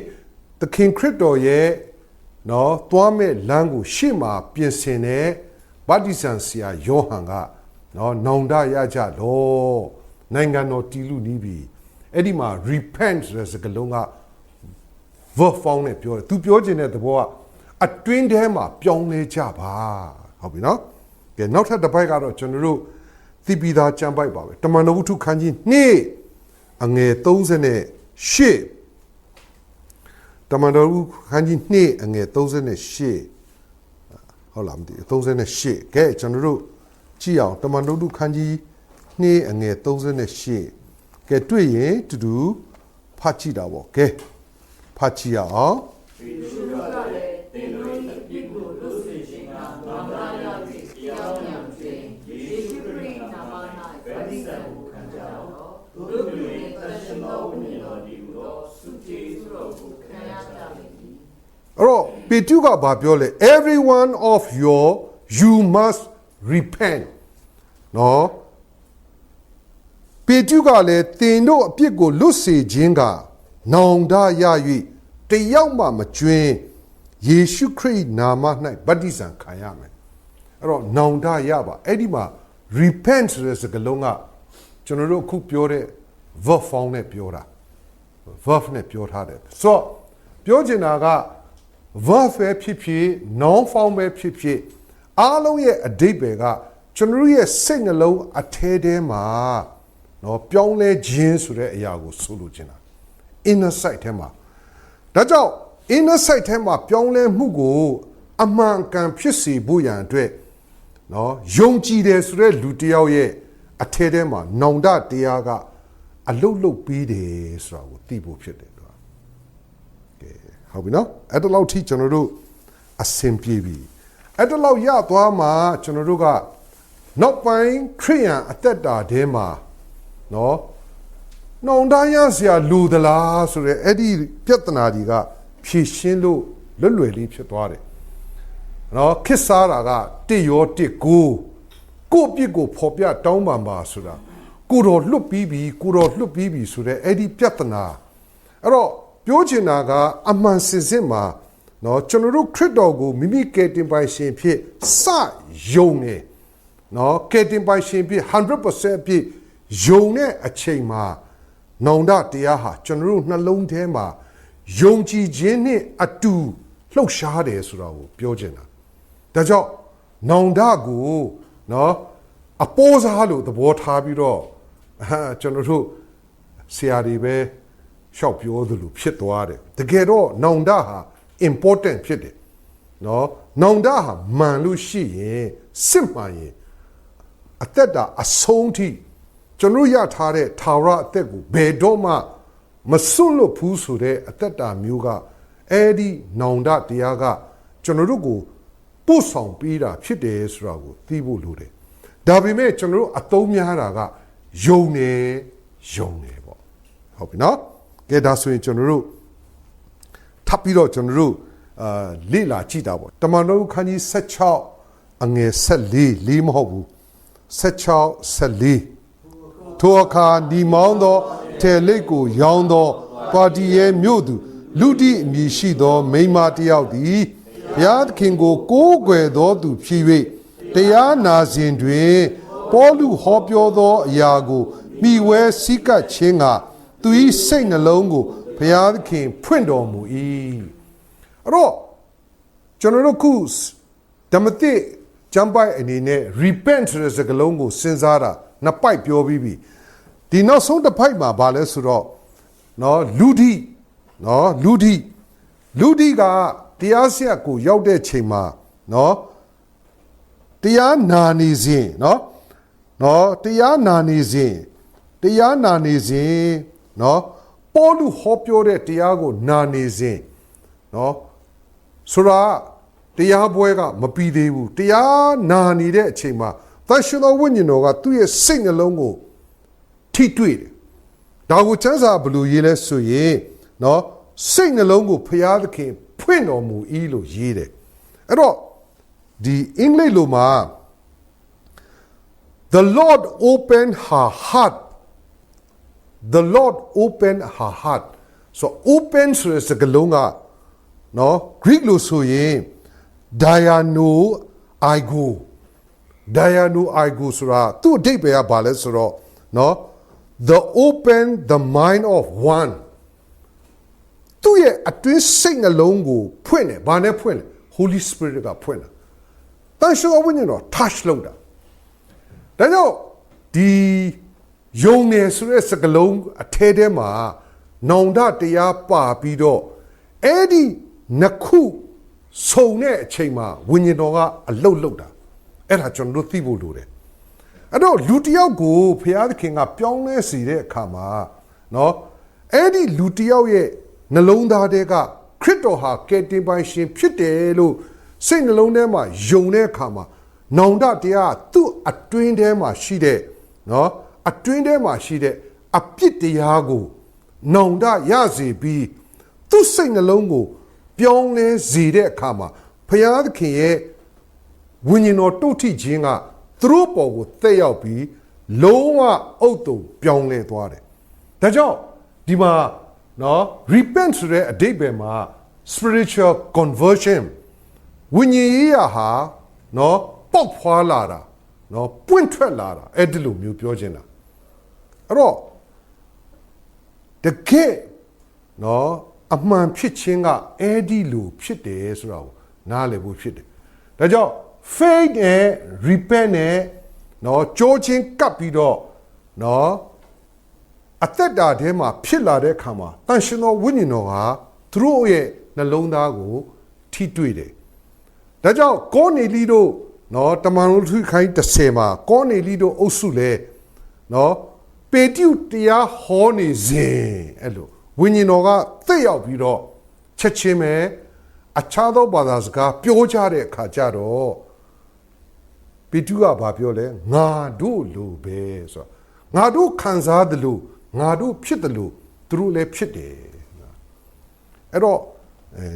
Speaker 1: သခင်ခရစ်တော်ရဲ့နော်သွားမဲ့လမ်းကိုရှေ့မှာပြင်ဆင်တဲ့ဗတ္တိဇံဆရာယောဟန်ကနော်နောင်တရကြလို့နိုင်ငံတော်တည်လူနီးပြီအဲ့ဒီမှာ repent ဆိုတဲ့စကားလုံးက verb form နဲ့ပြောတယ်သူပြောချင်တဲ့သဘောကအတွင်းထဲမှာပြောင်းလဲကြပါဟုတ်ပြီနော်ကဲနောက်ထပ်တစ်ပိုက်ကတော့ကျွန်တော်တို့သိပြီးသားကြံပိုက်ပါပဲတမန်တော်ဝတ္ထုခန်းကြီး2အငယ်38တမန်တော်ဝတ္ထုခန်းကြီး2အငယ်38ဟုတ်လားမသိဘူး38ကဲကျွန်တော်တို့ကြည့်အောင်တမန်တော်ဝတ္ထုခန်းကြီး2အငယ်38ကဲတွေ့ရင်တူတူဖတ်ကြည့်တာပေါ့ကဲဖတ်ကြည့်အောင်ယေရှုကလည်းသင်တို့၏အပြစ်ကိုလွတ်စေခြင်းကနာမရ၍တရားညံခြင်းယေရှုခရစ်နာမ၌ဗတ္တိဇံကိုခံကြတော့သူတို့တွင်သရှင်တော်ဝိညာဉ်တော်ဒီဟုသောစုကျေးဇူးတော်ကိုခံရကြမည်အဲ့တော့ပေတရုကဘာပြောလဲ every one of you must repent နော်ပေတရုကလည်းသင်တို့အပြစ်ကိုလွတ်စေခြင်းကနောင်တရ၍တယောက်မှမကျွင်းယေရှုခရစ်နာမ၌ဗတ္တိဇံခံရမယ်အဲ့တော့နောင်တရပါအဲ့ဒီမှာ repent ဆိုတဲ့စကားလုံးကကျွန်တော်တို့အခုပြောတဲ့ verb form နဲ့ပြောတာ verb နဲ့ပြောထားတယ်ဆိုတော့ပြောချင်တာက verb ပဲဖြစ်ဖြစ် noun form ပဲဖြစ်ဖြစ်အားလုံးရဲ့အဓိပ္ပာယ်ကကျွန်တော်ရဲ့စိတ်နှလုံးအထဲထဲမှာနော်ပြောင်းလဲခြင်းဆိုတဲ့အရာကိုဆိုလိုချင်တာ inner sight ထဲမှာဒါကြောင့် inner sight ထဲမှာပြောင်းလဲမှုကိုအမှန်ကန်ဖြစ်စေဖို့ရန်အတွက်နော်ယုံကြည်တယ်ဆိုတဲ့လူတစ်ယောက်ရဲ့အထဲထဲမှာနောင်တတရားကအလုတ်လုတ်ပြီးတယ်ဆိုတာကိုသိဖို့ဖြစ်တယ်တော့ကဲဟုတ်ပြီနော်အဲ့ဒါလောက်ထိကျွန်တော်တို့အဆင်ပြေပြီအဲ့ဒါလောက်ရသွားမှကျွန်တော်တို့ကနောက်ပိုင်းခရိယန်အသက်တာထဲမှာနော်နောင်တရစရာလူသလားဆိုတဲ့အဲ့ဒီပြဿနာတွေကဖြေရှင်းလို့လွတ်လွယ်လေးဖြစ်သွားတယ်နော်ခစ်စားတာက1ရော1ကိုပြစ်ကိုဖော်ပြတောင်းပန်ပါဆိုတာကိုတော်လွတ်ပြီးပြီဆိုတဲ့အဲ့ဒီပြဿနာအဲ့တော့ပြောချင်တာကအမှန်စင်စစ်မှာနော်ကျွန်တော်တို့ခရစ်တော်ကိုမိမိကယ်တင်ပိုင်ရှင်ဖြစ်စယုံနေနော်ကယ်တင်ပိုင်ရှင်ဖြစ် 100% ဖြစ်ယုံတဲ့အချိန်မှာနောင်တတရားဟာကျွန်တော်တို့နှလုံးထဲမှာယုံကြည်ခြင်းနဲ့အတူလှုပ်ရှားတယ်ဆိုတာကိုပြောချင်တာဒါကြောင့်နောင်တကိုနော်အပေါ်စားလို့သဘောထားပြီးတော့ကျွန်တော်တို့ဆရာတွေပဲရှောက်ပြောသလိုဖြစ်သွားတယ်တကယ်တော့နောင်တဟာ important ဖြစ်တယ် နော်နောင်တဟာမှန်လို့ရှိရင်စစ်မှန်ရင်အသက်တာအဆုံးထိကျွန်တော်ရထားတဲ့ထာဝရအသက်ကိုဘယ်တော့မှမစွန့်လို့ဘူးဆိုတဲ့အသက်တာမျိုးကအဲ့ဒီနောင်တတရားကကျွန်တော်တို့ကိုပို့ဆောင်ပေးတာဖြစ်တယ်ဆိုတာကိုသိဖို့လိုတယ်ဒါပေမဲ့ကျွန်တော်တို့အသုံးများတာကယုံနေပေါ့ဟုတ်ပြီနော်ကဲဒါဆိုရင်ကျွန်တော်တို့ထပ်ပြီးတော့ကျွန်တော်တို့လေ့လာကြည့်တာပေါ့တမန်တော်ခန်းကြီး16အငယ်14လေးမဟုတ်ဘူး16ထိုအခါဒီမောင်းသောထေလိတ်ကိုရောင်းသောပါတီရဲ့မြို့သူလူတိအမည်ရှိသောမိန်းမတစ်ယောက်သည်ဘုရားသခင်ကိုကိုးကွယ်သောသူဖြစ်၍တရားနာစဉ်တွင်ပေါလုဟောပြောသောအရာကိုမိဝဲစည်းကပ်ခြင်းကသူ၏စိတ်နှလုံးကိုဘုရားသခင်ဖွင့်တော်မူ၏အဲ့တော့ကျွန်တော်တို့ခုဓမ္မသစ်ကျမ်းပိုက်အနေနဲ့ repent ဆိုတဲ့စကားလုံးကိုစဉ်းစားတာနှစ်ပိုက်ပြောပြီးပြီဒီနောက်ဆုံးတစ်ပိုက်မှာဗာလဲဆိုတော့နော်လူဒိကတရားစရက်ကိုရောက်တဲ့ချိန်မှာနော်တရားနာနေစဉ်နော်တရားနာနေစဉ်နော်ပေါလုဟောပြောတဲ့တရားကိုနာနေစဉ်နော်ဆိုတာတရားပွဲကမပြီးသေးဘူးတရားနာနေတဲ့အချိန်မှာသန့်ရှင်းသောဝိညာဉ်တော်ကသူ့ရဲ့စိတ်နှလုံးကိုထိတွေ့တယ်ဒါကိုကျမ်းစာဘယ်လိုရေးလဲဆိုရင်နော်စိတ်နှလုံးကိုဖျားသခင်ဖွင့်တော်မူ၏လို့ရေးတယ်အဲ့တော့ဒီအင်္ဂလိပ်လိုမှာ The Lord opened her heart The Lord opened her heart so open ဆိုတဲ့စကားလုံးကနော် Greek လို့ဆိုရင် Diano Igo ဆိုတာသူ့အဓိပ္ပာယ်ကဘာလဲဆိုတော့နော် the open the mind of one သူ့ရဲ့အတွင်းစိတ်နှလုံးကိုဖွင့်တယ်ဘာနဲ့ဖွင့်လဲ Holy Spirit ကဖွင့်တာတန်ရှင်းဝိညာဉ်တော် touch လုပ်တာဒါကြောင့်ဒီယုံနေဆိုတဲ့စကားလုံးအထဲထဲမှာနောင်တတရားပါပြီးတော့အဲ့ဒီနှစ်ခုစုံတဲ့အချိန်မှာဝိညာဉ်တော်ကအလုတ်တာအဲ့ဒါကျွန်တော်တို့သိဖို့လိုတယ်အဲ့တော့လူတစ်ယောက်ကိုဘုရားသခင်ကပြောင်းလဲစေတဲ့အခါမှာနော်အဲ့ဒီလူတစ်ယောက်ရဲ့နှလုံးသားထဲကခရစ်တော်ဟာကယ်တင်ပိုင်ရှင်ဖြစ်တယ်လို့စိတ်နှလုံးထဲမှာယုံတဲ့အခါမှာနောင်တတရားသူ့အတွင်းထဲမှာရှိတဲ့နော်အတွင်းထဲမှာရှိတဲ့အပြစ်တရားကိုနောင်တရစေပြီးသူ့စိတ်နှလုံးကိုပြောင်းလဲစေတဲ့အခါမှာဘုရားသခင်ရဲ့ဝိညာဉ်တော်တုတ်ထိခြင်းကသူတို့ပေါ်ကိုသက်ရောက်ပြီးလုံးဝအုတ်တုံပြောင်းလဲသွားတယ်။ဒါကြောင့်ဒီမှာနော် repent ဆိုတဲ့အဓိပ္ပာယ်မှာ spiritual conversion ဝိညာဉ်ရေးရာဟာနော်ပေါက်ဖွာလာတာနော်ပွင့်ထွက်လာတာအဲ့ဒီလိုမျိုးပြောချင်တာအဲ့တော့တကယ်နော်အမှန်ဖြစ်ခြင်းကအဲ့ဒီလိုဖြစ်တယ်ဆိုတာကိုနားလည်ဖို့ဖြစ်တယ်ဒါကြောင့် faith နဲ့ repent နဲ့နော်ကြိုးချင်းကပ်ပြီးတော့နော်အသက်တာထဲမှာဖြစ်လာတဲ့အခါမှာတန်ရှင်သောဝိညာဉ်တော်ဟာသူတို့ရဲ့နှလုံးသားကိုထိတွေ့တယ်ဒါကြောင့်ကောနေလီတို့နော်တမန်တော်သူခိုင်း30မှာကောနေလီတို့အုပ်စုလဲနော်ပေတျုတရားဟောနေစဉ်အဲ့လိုဝိညာဉ်တော်ကသက်ရောက်ပြီးတော့ချက်ချင်းပဲအခြားသောဘာသာစကားပြောကြတဲ့အခါကျတော့ပေတျုကဘာပြောလဲငါတို့လိုပဲဆိုတော့ငါတို့ခံစားတယ်လို့ငါတို့ဖြစ်တယ်လို့သူတို့လည်းဖြစ်တယ်အဲ့တော့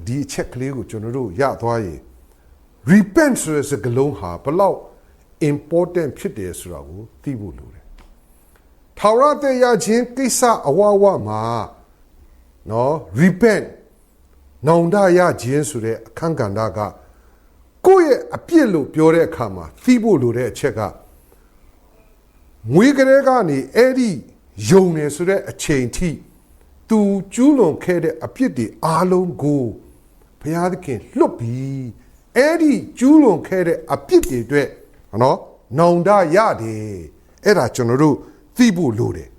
Speaker 1: ဒီအချက်ကလေးကိုကျွန်တော်တို့ရသွားရင် repent ဆိုတဲ့စကားလုံးဟာဘလောက် important ဖြစ်တယ်ဆိုတာကိုသိဖို့လိုတယ်ထာဝရတရားချင်းကိစ္စအဝဝမှာနော် repent နောင်တရခြင်းဆိုတဲ့အခန်းကဏ္ဍကကိုယ့်ရဲ့အပြစ်လို့ပြောတဲ့အခါမှာသိဖို့လိုတဲ့အချက်ကငွေကလေးကနေအဲ့ဒီယုံနေဆိုတဲ့အချိန်ထိသူကျူးလွန်ခဲ့တဲ့အပြစ်တွေအားလုံးကိုဘုရားသခင်လွတ်ပြီးအဲ့ဒီကျူးလွန်ခဲ့တဲ့အပြစ်တွေအတွက်နော်နောင်တရတယ်အဲ့ဒါကျွန်တော်တို့သိဖို့လိုတယ်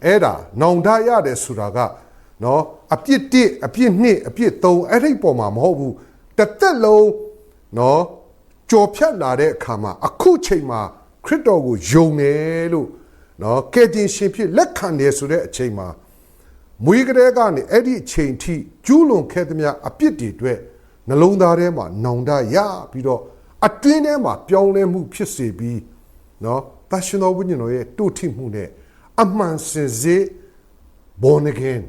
Speaker 1: အဲ့ဒါနောင်တရတယ်ဆိုတာကနော်အပြစ်1အပြစ်2အပြစ်3အဲ့ဒီပုံမှာမဟုတ်ဘူး သက်လုံးနော်ကြော်ဖြတ်လာတဲ့အခါမှာအခုချိန်မှာခရစ်တော်ကိုယုံတယ်လို့နော်ကယ်တင်ရှင်ဖြစ်လက်ခံတယ်ဆိုတဲ့အချိန်မှာမွေးကလေးကနေအဲ့ဒီအချိန်ထိကျူးလွန်ခဲ့သမျှအပြစ်တွေအတွက်နှလုံးသားထဲမှာနောင်တရပြီးတော့အတွင်းထဲမှာပြောင်းလဲမှုဖြစ်စေပြီးနော်တရှင်တော်ဝိညာဉ်တော်ရဲ့တို့ထိမှုနဲ့အမှန်စင်စစ် born again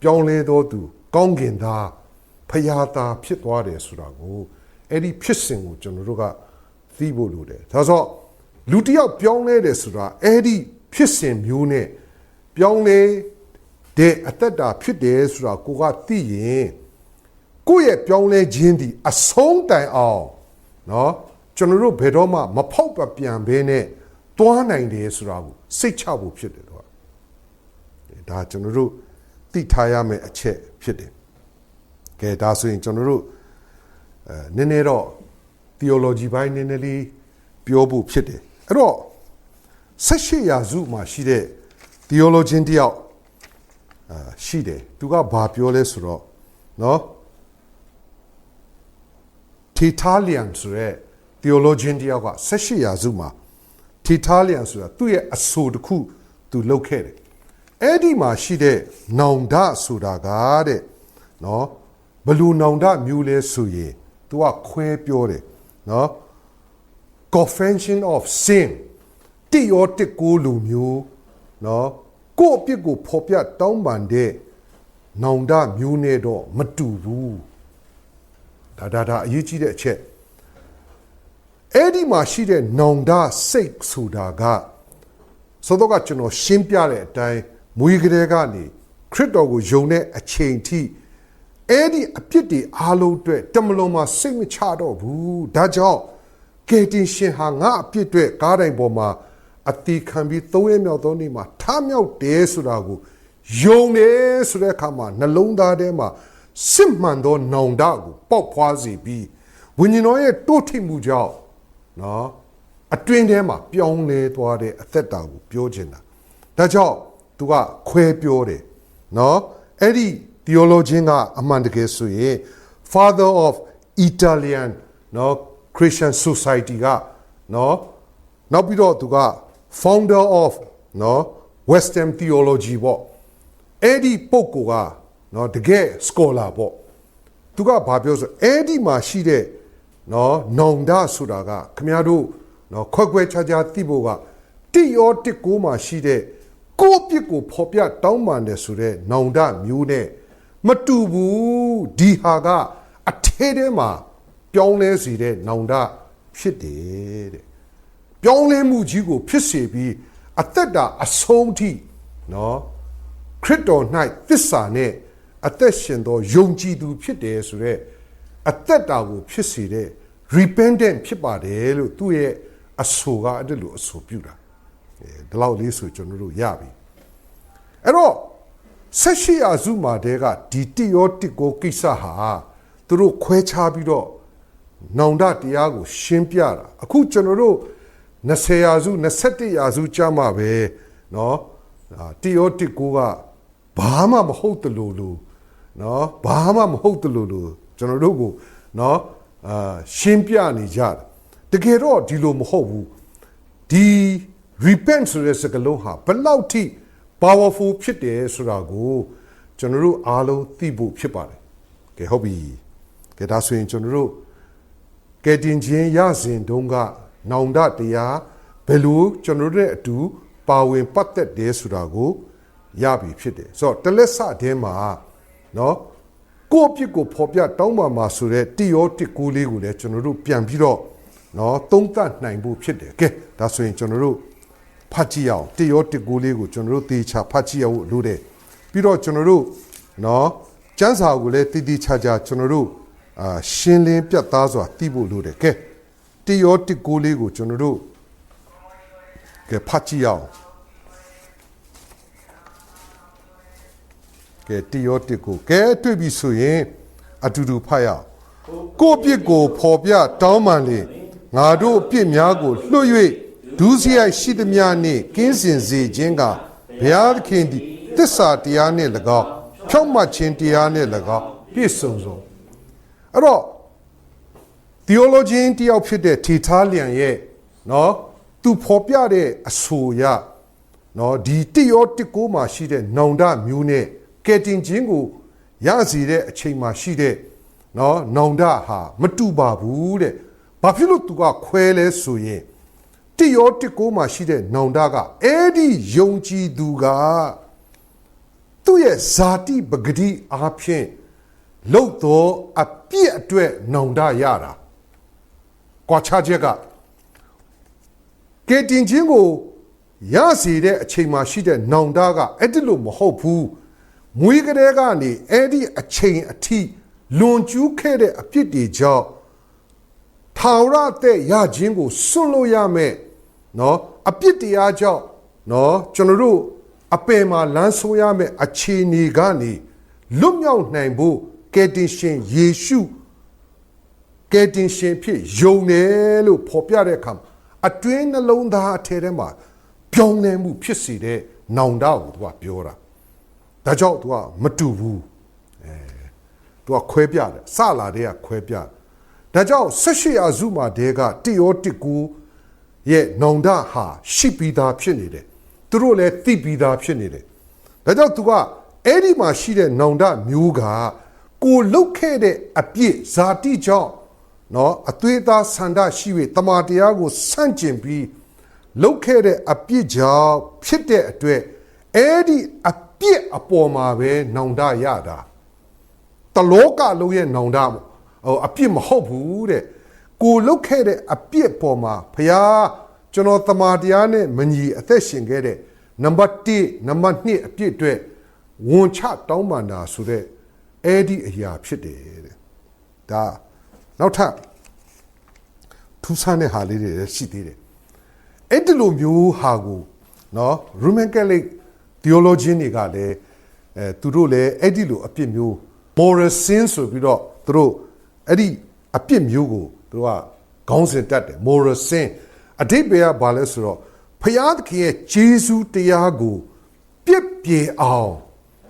Speaker 1: ပြောင်းလဲတော်သူကောင်းကင်သားဖရာသားဖြစ်သွားတယ်ဆိုတာကိုအဲ့ဒီဖြစ်စဉ်ကိုကျွန်တော်တို့ကသိဖို့လိုတယ်ဒါဆိုလူတစ်ယောက်ပြောင်းလဲတယ်ဆိုတာအဲ့ဒီဖြစ်စဉ်မျိုးနဲ့ပြောင်းလဲတဲ့အသက်တာဖြစ်တယ်ဆိုတာကိုကသိရင်ကိုယ့်ရဲ့ပြောင်းလဲခြင်းဒီအဆုံးတိုင်အောင်နော်ကျွန်တော်တို့ဘယ်တော့မှမဖောက်ပပြန်ဘဲနဲ့တွားနိုင်တယ်ဆိုတာကိုစိတ်ချဖို့ဖြစ်တယ်တော့ဒါကျွန်တော်တို့သိထားရမယ့်အချက်ဖြစ်တယ်ကဲဒါဆိုရင်ကျွန်တော်တို့နည်းနည်းတော့ theology ဘိုင်းနည်းနည်းလေးပြောဖို့ဖြစ်တယ်အဲ့တော့18ရာစုမှာရှိတဲ့ theologian တယောက်ရှိတယ်သူကဘာပြောလဲဆိုတော့နော် Tertullian ဆိုတဲ့ theologian တယောက်က18ရာစုမှာ Tertullian ဆိုတာသူ့ရဲ့အဆိုတစ်ခုသူလုပ်ခဲ့တယ်အဲ့ဒီမှာရှိတဲ့နောင်တဆိုတာကတဲ့နော်ဘလူနောင်တမျိုးလဲဆိုရင်သူကခွဲပြောတယ်နော် confession of sin တိရောတစ်ကိုလူမျိုးနော်ကိုယ့်အပြစ်ကိုဖော်ပြတောင်းပန်တဲ့နောင်တမျိုးနဲ့တော့မတူဘူးဒါအရေးကြီးတဲ့အချက်အဲ့ဒီမှာရှိတဲ့နောင်တစိတ်ဆိုတာကဆိုတော့ကကျွန်တော်ရှင်းပြတဲ့အတိုင်းမွေးကလေးကနေခရစ်တော်ကိုယုံတဲ့အချိန်ထိအဲ့ဒီအပြစ်တွေအားလုံးအတွက်တမလွန်မှာစိတ်မချတော့ဘူးဒါကြောင့်ကယ်တင်ရှင်ဟာငါအပြစ်တွေကားတိုင်းပေါ်မှာအတိခံပြီး3ရက်မြောက်သောနေ့မှာထမြောက်တယ်ဆိုတာကိုယုံတယ်ဆိုတဲ့အခါမှာနှလုံးသားထဲမှာစစ်မှန်သောနောင်တကိုပေါက်ဖွားစေပြီးဝိညာဉ်တော်ရဲ့တိုးထိပ်မှုကြောင့်နော်အတွင်းထဲမှာပြောင်းလဲသွားတဲ့အသက်တာကိုပြောချင်တာဒါကြောင့်သူကခွဲပြောတယ်နော်အဲ့ဒီ theologian ကအမှန်တကယ်ဆိုရင် father of Italian နော် Christian Society ကနော်နောက်ပြီးတော့သူက founder of နော် Western theology ပေါ့အဲ့ဒီပုဂ္ဂိုလ်ကနော်တကယ် scholar ပေါ့သူကဘာပြောဆိုအဲ့ဒီမှာရှိတဲ့နော်နောင်တဆိုတာကခင်ဗျားတို့နော်ခွဲခြားခြားသိဖို့ကတိရောတစ်ကိုမှာရှိတဲ့ကိုယ့်အပြစ်ကိုဖော်ပြတောင်းပန်တယ်ဆိုတဲ့နောင်တမျိုးနဲ့မတူဘူးဒီဟာကအထဲထဲမှာပြောင်းလဲစေတဲ့နောင်တဖြစ်တယ်တဲ့ပြောင်းလဲမှုကြီးကိုဖြစ်စေပြီးအသက်တာအဆုံးထိနော်ခရစ်တော်၌သစ္စာနဲ့အသက်ရှင်သောယုံကြည်သူဖြစ်တယ်ဆိုတဲ့အသက်တာကိုဖြစ်စေတဲ့ repentant ဖြစ်ပါတယ်လို့သူ့ရဲ့အဆိုကအဲ့လိုအဆိုပြုတာဒီလောက်လေးဆိုကျွန်တော်တို့ရပြီအဲ့တော့18ရာစုမှာတည်းကဒီတိရောတစ်ကိုကိစ္စဟာသူတို့ခွဲခြားပြီးတော့နောင်တတရားကိုရှင်းပြတာအခုကျွန်တော်တို့20ရာစု21ရာစုကြာမှပဲเนาะတိရောတစ်ကိုကဘာမှမဟုတ်တယ်လို့เนาะဘာမှမဟုတ်တယ်လို့ကျွန်တော်တို့ကိုเนาะရှင်းပြနေကြတယ်တကယ်တော့ဒီလိုမဟုတ်ဘူးဒီ repent ဆိုတဲ့စကားလုံးဟာဘယ်လောက်ထိ powerful ဖြစ်တယ်ဆိုတာကိုကျွန်တော်တို့အားလုံးသိဖို့ဖြစ်ပါတယ်ကဲဟုတ်ပြီကဲဒါဆိုရင်ကျွန်တော်တို့ကယ်တင်ခြင်းရစဉ်တုန်းကနောင်တတရားဘယ်လိုကျွန်တော်တို့ရဲ့အတူပါဝင်ပတ်သက်တယ်ဆိုတာကိုရပြီဖြစ်တယ်ဆိုတော့တလက်ဆထဲမှာเนาะကိုယ့်အပြစ်ကိုဖော်ပြတောင်းပန်မှာဆိုတဲ့တိရောတစ်ကိုလေးကိုလည်းကျွန်တော်တို့ပြန်ပြီးတော့เนาะသုံးသပ်နိုင်ဖို့ဖြစ်တယ်ကဲဒါဆိုရင်ကျွန်တော်တို့ဖတ်ကြည့်အောင်တိရောတစ်ကိုလေးကိုကျွန်တော်တို့သေချာဖတ်ကြည့်ရဖို့လိုတယ်ပြီးတော့ကျွန်တော်တို့เนาะကျမ်းစာကိုလည်းတည်တည်ချာချာကျွန်တော်တို့ရှင်းလင်းပြတ်သားစွာသိဖို့လိုတယ်ကဲတိရောတစ်ကိုလေးကိုကျွန်တော်တို့ကဲဖတ်ကြည့်အောင်ကဲတိရောတစ်ကိုကဲတွေ့ပြီဆိုရင်အတူတူဖတ်ရအောင်ကိုယ့်ပြစ်ကိုဖော်ပြတောင်းပန်လေငါတို့အပြစ်များကိုလွှတ်၍ဒုစရိုက်ရှိသမျှနှင့်ကင်းစင်စေခြင်းကဘုရားသခင်သည်သစ္စာတရားနှင့်၎င်းဖြောင့်မတ်ခြင်းတရားနှင့်၎င်းပြည့်စုံစုံအဲ့တော့ theologian တယောက်ဖြစ်တဲ့ထေထားလျံရဲ့နော်သူဖော်ပြတဲ့အဆိုအရနော်ဒီတိရောတစ်ကိုမှာရှိတဲ့နောင်တမျိုးနဲ့ကဲတင်ချင်းကိုရစီတဲ့အချိန်မှာရှိတဲ့နော်နောင်တဟာမတူပါဘူးတဲ့ဘာဖြစ်လို့သူကခွဲလဲဆိုရင်တိရောတစ်ကိုမှာရှိတဲ့နောင်တကအဲ့ဒီယုံကြည်သူကသူ့ရဲ့ဇာတိပဂတိအားဖြင့်လှုပ်သောအပြည့်အတွက်နောင်တရတာကွာခြားချက်ကကဲတင်ချင်းကိုရစီတဲ့အချိန်မှာရှိတဲ့နောင်တကအဲ့ဒီလိုမဟုတ်ဘူးမွေးကလေးကနေအဲ့ဒီအချိန်အထိလွန်ကျူးခဲ့တဲ့အပြစ်တွေကြောင့်ထာဝရတဲ့ရခြင်းကိုစွန့်လို့ရမယ်နော်အပြစ်တရားကြောင့်နော်ကျွန်တော်တို့အပယ်မှာလမ်းဆိုးရမယ်အခြေအနေကနေလွတ်မြောက်နိုင်ဖို့ကယ်တင်ရှင်ယေရှုကယ်တင်ရှင်ဖြစ်ယုံတယ်လို့ဖော်ပြတဲ့အခါအတွင်းနှလုံးသားအထက်ထဲမှာပြောင်းလဲမှုဖြစ်စေတဲ့နောင်တကိုသူကပြောတာဒါကြောင့်သူကမတူဘူးသူကခွဲပြတယ်စလာတဲ့ကခွဲပြဒါကြောင့်18ရာစုမှာတည်းကတိရောတစ်ကူရဲ့နောင်တဟာရှိပြီးသားဖြစ်နေတယ်သူတို့လည်းသိပြီးသားဖြစ်နေတယ်ဒါကြောင့်သူကအဲ့ဒီမှာရှိတဲ့နောင်တမျိုးကကိုလုတ်ခဲ့တဲ့အပြစ်ဇာတိကြောင့်နော်အသွေးသားဆန္ဒရှိ၍တမန်တရားကိုဆန့်ကျင်ပြီးလုတ်ခဲ့တဲ့အပြစ်ကြောင့်ဖြစ်တဲ့အတွက်အဲ့ဒီအပြစ်အပေါ်မှာပဲနောင်တရတာတလောကလုံးရဲ့နောင်တအပြစ်မဟုတ်ဘူးတဲ့ကိုလုတ်ခဲ့တဲ့အပြစ်ပေါ်မှာဖျားကျွန်တော်တမန်တရားနဲ့မညီအသက်ရှင်ခဲ့တဲ့နံပါတ်1နံပါတ်2အပြစ်အတွက်ဝန်ချတောင်းပန်တာဆိုတဲ့အဲ့ဒီအရာဖြစ်တယ်တဲ့ဒါနောက်ထပ်ထူးဆန်းတဲ့ဟာလေးတွေရှိသေးတယ်အဲ့ဒီလိုမျိုးဟာကိုနော် Roman Catholic theologian တွေကလည်းသူတို့လည်းအဲ့ဒီလိုအပြစ်မျိုး moral sin ဆိုပြီးတော့သူတို့အဲ့ဒီအပြစ်မျိုးကိုသူတို့ကခေါင်းစဉ်တက်တယ် moral sin အဓိပ္ပာယ်ကဘာလဲဆိုတော့ဖျားသခင်ရဲ့ဂျေဇုတရားကိုပြည့်ပြေအောင်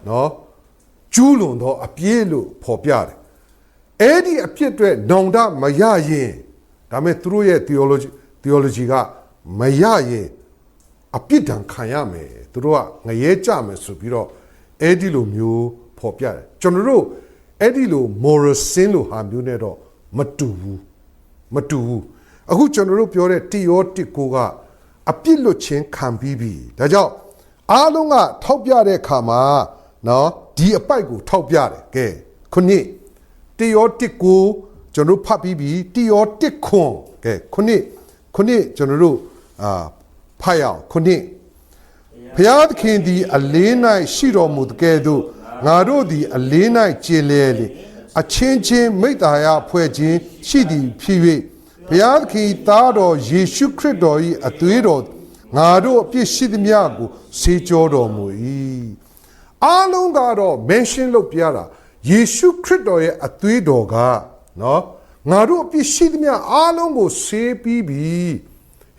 Speaker 1: နော်ကျူးလွန်သောအပြစ်လို့ဖော်ပြတယ်အဲ့ဒီအပြစ်တွေနောင်တမရရင်ဒါမဲ့သူတို့ရဲ့ theology ကမရရင်အပြစ်ဒဏ်ခံရမယ်သူတို့ကငရဲကြမယ်ဆိုပြီးတော့အဲ့ဒီလိုမျိုးဖော်ပြတယ်ကျွန်တော်တို့အဲ့ဒီလို moral sin လို့ဟာမျိုးနဲ့တော့မတူဘူးအခုကျွန်တော်တို့ပြောတဲ့တိရောတစ်ကိုကအပြစ်လွတ်ခြင်းခံပြီးပြီဒါကြောင့်အားလုံးကထောက်ပြတဲ့အခါမှာနော်ဒီအပိုက်ကိုထောက်ပြတယ်ကဲခုနှစ်တိရောတစ်ကိုကျွန်တော်ဖတ်ပြီးပြီတိရောတစ်ခွန်ကဲခုနှစ်ကျွန်တော်တို့ဖတ်ရအောင်ခုနှစ်ဘုရားသခင်သည်အလေး၌ရှိတော်မူတဲ့ကဲ့သို့ငါတို့သည်အလေး၌ကျေလဲလေအချင်းချင်းမိတ္တာယဖွဲ့ခြင်းရှိသည်ဖြစ်၍ဘုရားသခင်သားတော်ယေရှုခရစ်တော်၏အသွေးတော်ငါတို့အပြစ်ရှိသမျှကိုဆေးကြောတော်မူ၏အားလုံးကတော့ mention လုပ်ပြတာယေရှုခရစ်တော်ရဲ့အသွေးတော်ကနော်ငါတို့အပြစ်ရှိသမျှအားလုံးကိုဆေးပြီးပြီ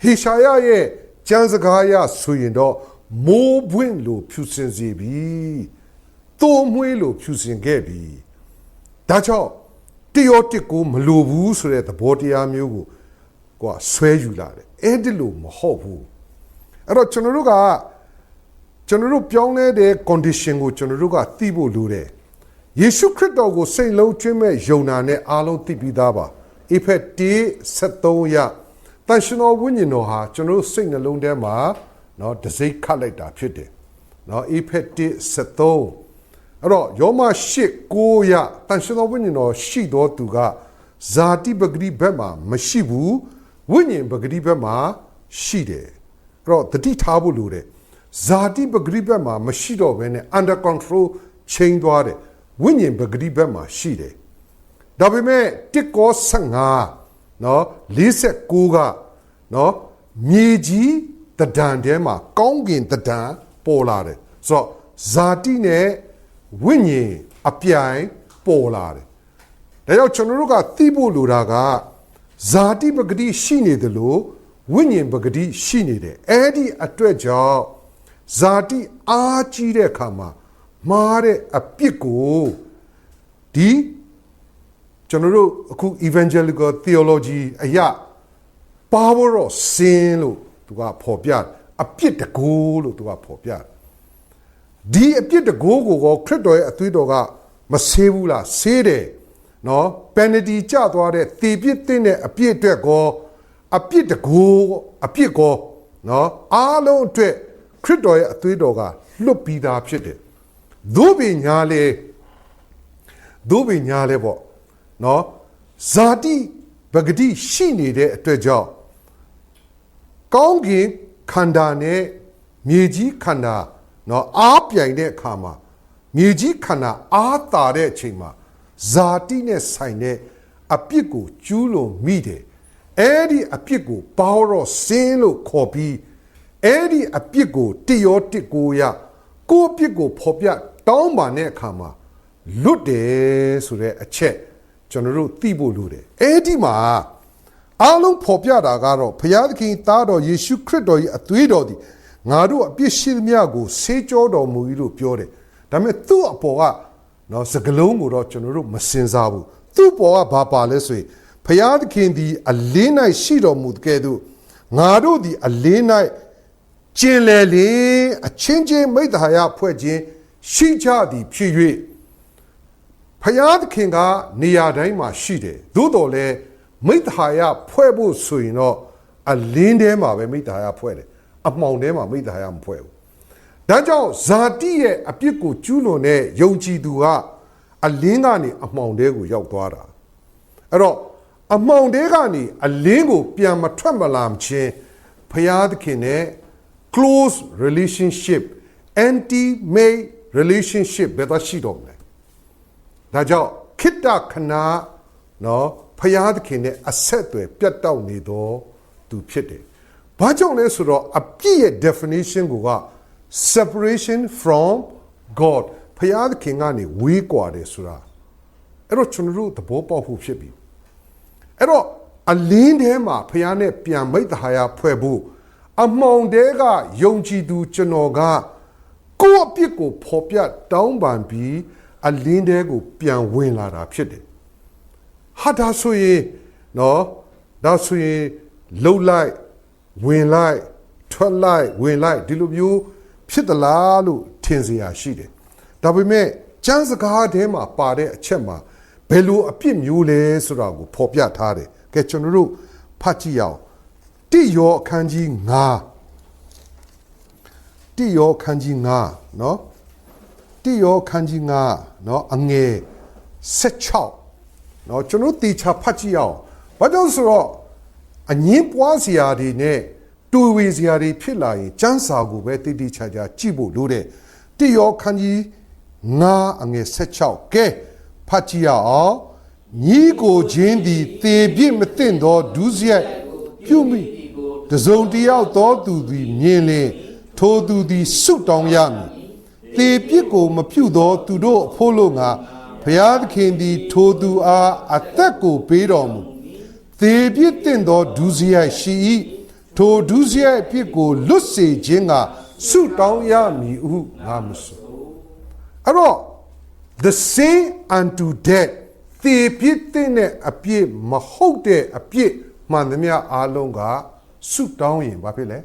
Speaker 1: ဟေရှာယရဲ့ကျမ်းစကားအရဆိုရင်တော့မိုးပွင့်လို့ဖြူစင်စေပြီတိုးမွှေးလို့ဖြူစင်ခဲ့ပြီဒါကြောင့်တိရောတစ်ကိုမလိုဘူးဆိုတဲ့သဘောတရားမျိုးကိုကိုကဆွဲယူလာတယ်အဲ့ဒီလိုမဟုတ်ဘူးအဲ့တော့ကျွန်တော်တို့ပြောင်းလဲတဲ့ condition ကိုကျွန်တော်တို့ကသိဖို့လိုတယ်ယေရှုခရစ်တော်ကိုစိတ်လုံးကျွင်းမဲ့ယုံနာနဲ့အားလုံးသိပြီးသားပါအေဖက်1:73ရတန်ရှင်တော်ဝိညာဉ်တော်ဟာကျွန်တော်တို့စိတ်နှလုံးထဲမှာနော်တစိမ့်ခတ်လိုက်တာဖြစ်တယ်နော်အေဖက်1:73အဲ့တော့ယောမ8:9ရတန်ရှင်တော်ဝိညာဉ်တော်ရှိတော်သူကဇာတိပဂတိဘက်မှာမရှိဘူးဝိညာဉ်ပဂတိဘက်မှာရှိတယ်အဲ့တော့တတိထားဖို့လိုတယ်ဇာတိပဂတိဘက်မှာမရှိတော့ဘဲနဲ့ under control ချိန်သွားတယ်ဝိညာဉ်ပဂတိဘက်မှာရှိတယ်ဒါပေမဲ့1:15နော်49ကနော်မြေကြီးတဒံထဲမှာကောင်းကင်တဒံပေါ်လာတယ်ဆိုတော့ဇာတိနဲ့ဝိညာဉ်အပြိုင်ပေါ်လာတယ်ဒါကြောင့်ကျွန်တော်တို့ကသိဖို့လိုတာကဇာတိပဂတိရှိနေတယ်လို့ဝိညာဉ်ပဂတိရှိနေတယ်အဲ့ဒီအတွက်ကြောင့်ဇာတိအားကြီးတဲ့အခါမှာမှားတဲ့အပြစ်ကိုဒီ ကျွန်တော်တို့အခု evangelical theology အရာ power of sin လို့သူကဖော်ပြအပြစ်တကိုးလို့သူကဖော်ပြဒီအပြစ်တကိုးကိုခရစ်တော်ရဲ့အသွေးတော်ကမဆေးဘူးလားဆေးတယ်နော် penalty ကျသွားတဲ့သေပြစ်တဲ့အပြစ်အတွက်ကိုအပြစ်တကိုးအပြစ်ကိုနော်အားလုံးအတွက်ခရစ်တော်ရဲ့အသွေးတော်ကလွတ်ပြီးသားဖြစ်တယ်ဒုပညာလေပေါ့နော်ဇာတိပဂတိရှိနေတဲ့အတွက်ကြောင့်ကောင်းကင်ခန္ဓာနဲ့မြေကြီးခန္ဓာနော်အားပြိုင်တဲ့အခါမှာမြေကြီးခန္ဓာအားတာတဲ့အချိန်မှာဇာတိနဲ့ဆိုင်တဲ့အပြစ်ကိုကျူးလွန်မိတယ်အဲ့ဒီအပြစ်ကို power of sin လို့ခေါ်ပြီးအဲ့ဒီအပြစ်ကိုတိရောတစ်ကိုရကိုယ့်အပြစ်ကိုဖော်ပြတောင်းပန်တဲ့အခါမှာလွတ်တယ်ဆိုတဲ့အချက်ကျွန်တော်တို့သိဖို့လိုတယ်အဲ့ဒီမှာအားလုံးဖော်ပြတာကတော့ဘုရားသခင်သားတော်ယေရှုခရစ်တော်ရဲ့အသွေးတော်သည်ငါတို့အပြစ်ရှိသမျှကိုဆေးကြောတော်မူ၏လို့ပြောတယ်ဒါပေမဲ့သူ့အပေါ်ကနော်စကလုံးကိုတော့ကျွန်တော်တို့မစင်စားဘူးသူ့ပေါ်ကဘာပါလဲဆိုရင်ဘုရားသခင်သည်အလင်း၌ရှိတော်မူတဲ့သို့ငါတို့သည်အလင်း၌ကျင်လည်လေအချင်းချင်းမိတ္တဟာယဖွဲ့ခြင်းရှိကြသည်ဖြစ်၍ဘုရားသခင်ကနေရာတိုင်းမှာရှိတယ်သို့တော်လည်းမိတ္တဟာယဖွဲ့ဖို့ဆိုရင်တော့အလင်းထဲမှာပဲမိတ္တဟာယဖွဲ့တယ်အမှောင်ထဲမှာမိတ္တဟာယမဖွဲ့ဘူးဒါကြောင့်ဇာတိရဲ့အပြစ်ကိုကျူးလွန်တဲ့ယုံကြည်သူကအလင်းကနေအမှောင်ထဲကိုရောက်သွားတာအဲ့တော့အမှောင်ထဲကနေအလင်းကိုပြန်မထွက်မလာခြင်းဘုရားသခင်နဲ့ close relationship intimate relationship ဘယ်သာရှိတော့မလဲဒါကြောင့်ခိတ္တခဏနော်ဘုရားသခင်နဲ့အဆက်အသွယ်ပြတ်တောက်နေတော့သူဖြစ်တယ်ဘာကြောင့်လဲဆိုတော့အပြည့်ရဲ့ definition က separation from God ဘုရားသခင်ကနေဝေးကွာတယ်ဆိုတာအဲ့တော့ကျွန်တော်တို့သဘောပေါက်ဖို့ဖြစ်ပြီအဲ့တော့အလင်းထဲမှာဘုရားနဲ့ပြန်မိတ္တဟာယဖွဲ့ဖို့အမှောင်တဲကယုံကြည်သူကျွန်တော်ကကိုယ့်အပြစ်ကိုဖော်ပြတောင်းပန်ပြီးအလင်းတဲကိုပြန်ဝင်လာတာဖြစ်တယ်ဟာဒါဆိုရင်နော်ဒါဆိုရင်လှုပ်လိုက်ဝင်လိုက်ထွက်လိုက်ဝင်လိုက်ဒီလိုမျိုးဖြစ်သလားလို့ထင်စရာရှိတယ်ဒါပေမဲ့ကျမ်းစကားထဲမှာပါတဲ့အချက်မှာဘယ်လိုအပြစ်မျိုးလဲဆိုတာကိုဖော်ပြထားတယ်ကဲကျွန်တော်တို့ဖတ်ကြည့်အောင်တိယောအခန်းကြီး9တိယောအခန်းကြီး9နော်တိယောအခန်းကြီး9နော်အငယ်16နော်ကျွန်တော်တေချာဖတ်ကြည့်အောင်ဘာကြောင့်ဆိုတော့အငင်းပွားစရာတွေနဲ့တူဝေစရာတွေဖြစ်လာရင်စံစာကိုပဲတိတိချာချာကြည့်ဖို့လိုတယ်တိယောအခန်းကြီး9အငယ်16ကဲဖတ်ကြည့်အောင်ညီကိုချင်းသည်သေပြစ်မသိမ့်သောဒုစရိုက်ပြုမိတစုံတယောက်သောသူသည်မြင်လင်ထိုသူသည်ဆုတောင်းရမည်သေပြစ်ကိုမပြုသောသူတို့အဖို့လို့ငါဘုရားသခင်သည်ထိုသူအားအသက်ကိုပေးတော်မူသေပြစ်သိမ့်သောဒုစရိုက်ရှိ၏ထိုဒုစရိုက်ဖြစ်ကိုလွတ်စေခြင်းကဆုတောင်းရမည်ဟုငါမဆိုအဲ့တော့ the sin unto death သေပြစ်တဲ့အပြစ်မဟုတ်တဲ့အပြစ်မှန်သမျှအားလုံးကဆုတောင်းရင်ဘာဖြစ်လဲ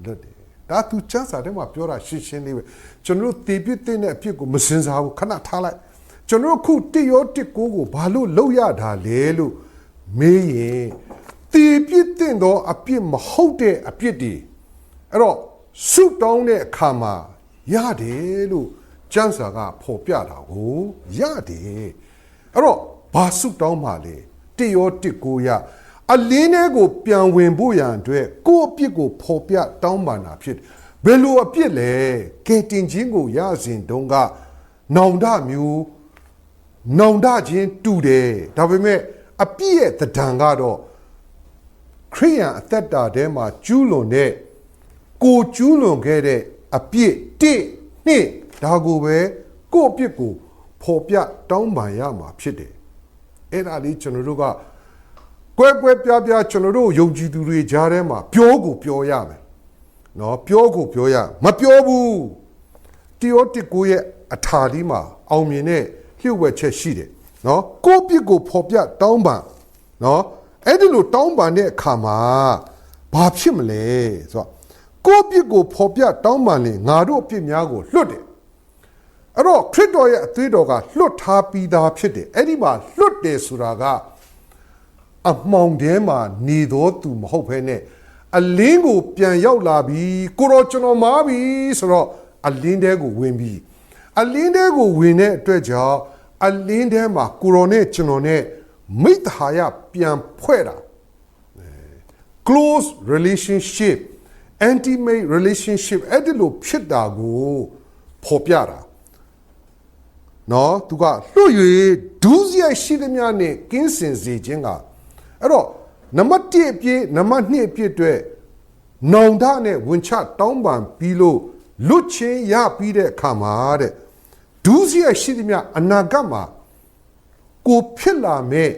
Speaker 1: လွတ်တယ်ဒါသူချမ်းစာထဲမှာပြောတာရှင်းရှင်းလေးပဲကျွန်တော်တို့သေပြစ်တဲ့အပြစ်ကိုမစင်စားဘူးခဏထားလိုက်ကျွန်တော်တို့ခုတိရောတစ်ကိုကိုဘာလို့လောက်ရတာလဲလို့မေးရင်သေပြစ်သောအပြစ်မဟုတ်တဲ့အပြစ်တွေအဲ့တော့ဆုတောင်းတဲ့အခါမှာရတယ်လို့ကျမ်းစာကဖော်ပြတာကိုရတယ်အဲ့တော့ဘာဆုတောင်းမှလဲတိရောတစ်ကိုရအလင်းထဲကိုပြန်ဝင်ဖို့ရန်အတွက်ကိုယ့်အပြစ်ကိုဖော်ပြတောင်းပန်တာဖြစ်ဘယ်လိုအပြစ်လဲကဲတင်ခြင်းကိုရစဉ်တုန်းကနောင်တမျိုးနောင်တခြင်းတူတယ်ဒါပေမဲ့အပြစ်ရဲ့တဒံကတော့ခရိယန်အသက်တာထဲမှာကျူးလွန်တဲ့ကိုကျူးလွန်ခဲ့တဲ့အပြစ်1 2ဒါကိုပဲကိုယ့်အပြစ်ကိုဖော်ပြတောင်းပန်ရမှာဖြစ်တယ်အဲ့ဒါလေးကျွန်တော်တို့ကကွဲကွဲပြားပြားကျွန်တော်တို့ယုံကြည်သူတွေကြားထဲမှာပြောကိုပြောရမယ်နော်ပြောကိုပြောရမပြောဘူးတီယောတစ်ကိုရဲ့အထာဒီမှာအောင်မြင်တဲ့လျှို့ဝှက်ချက်ရှိတယ် နော်ကိုပြစ်ကိုဖော်ပြတောင်းပန်နော်အဲ့ဒီလိုတောင်းပန်တဲ့အခါမှာဘာဖြစ်မလဲဆိုတော့ကိုပြစ်ကိုဖော်ပြတောင်းပန်ရင်ငါတို့အပြစ်များကိုလွတ်တယ်အဲ့တော့ခရစ်တော်ရဲ့အသွေးတော်ကလွတ်ထားပြီးသားဖြစ်တယ်အဲ့ဒီမှာလွတ်တယ်ဆိုတာကအမှောင်ထဲမှာနေတော်သူမဟုတ်ဘဲနဲ့အလင်းကိုပြန်ရောက်လာပြီကိုတော်ကျွန်တော်မားပြီဆိုတော့အလင်းထဲကိုဝင်ပြီအလင်းထဲကိုဝင်တဲ့အတွက်ကြောင့်အလင်းထဲမှာကိုတော်နဲ့ကျွန်တော်နဲ့မိတ္ဟာယပြန်ဖွဲ့တာ close relationship intimate relationship အဲ့ဒီလိုဖြစ်တာကိုဖော်ပြတာနော်သူကလွတ်၍ဒုစရိုက်ရှိသမျှနဲ့ကင်းစင်စေခြင်းကအဲ့တော့နံပါတ်1အပြည့်နံပါတ်2အပြည့်အတွက်နောင်တနဲ့ဝင်ချတောင်းပန်ပြီးလို့လွတ်ချင်းရပြီးတဲ့အခါမှာတဲ့ဒုစရိုက်ရှိသမျှအနာဂတ်မှာကိုဖြစ်လာမဲ့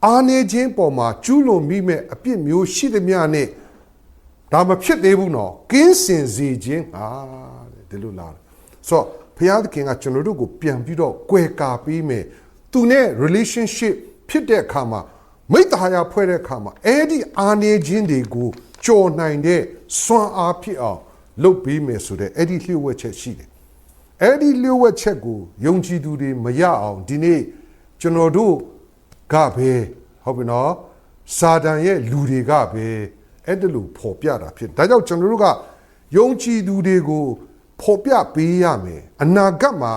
Speaker 1: အာနေခြင်းပေါ်မှာကျူးလွန်မိမဲ့အပြစ်မျိုးရှိသမျှနဲ့ဒါမဖြစ်သေးဘူးနော်ကင်းစင်စေခြင်းဟာတဲ့ဒီလိုလားဆိုတော့ဘုရားသခင်ကကျွန်တော်တို့ကိုပြန်ပြီးတော့ကွယ်ကာပေးမယ်သူနဲ့ relationship ဖြစ်တဲ့အခါမှာမိတ္တဟာယဖွဲ့တဲ့အခါမှာအဲ့ဒီအာနေခြင်းတွေကိုကြော်နိုင်တဲ့စွမ်းအားဖြစ်အောင်လုပ်ပေးမယ်ဆိုတဲ့အဲ့ဒီလျှို့ဝှက်ချက်ရှိတယ်အဲ့ဒီလျှို့ဝှက်ချက်ကိုယုံကြည်သူတွေမရအောင်ဒီနေ့ကျွန်တော်တို့ကပဲဟုတ်ပြီနော်စာတန်ရဲ့လူတွေကပဲအဲ့ဒါလို့ဖော်ပြတာဖြစ်ဒါကြောင့်ကျွန်တော်တို့ကယုံကြည်သူတွေကိုဖော်ပြပေးရမယ်အနာဂတ်မှာ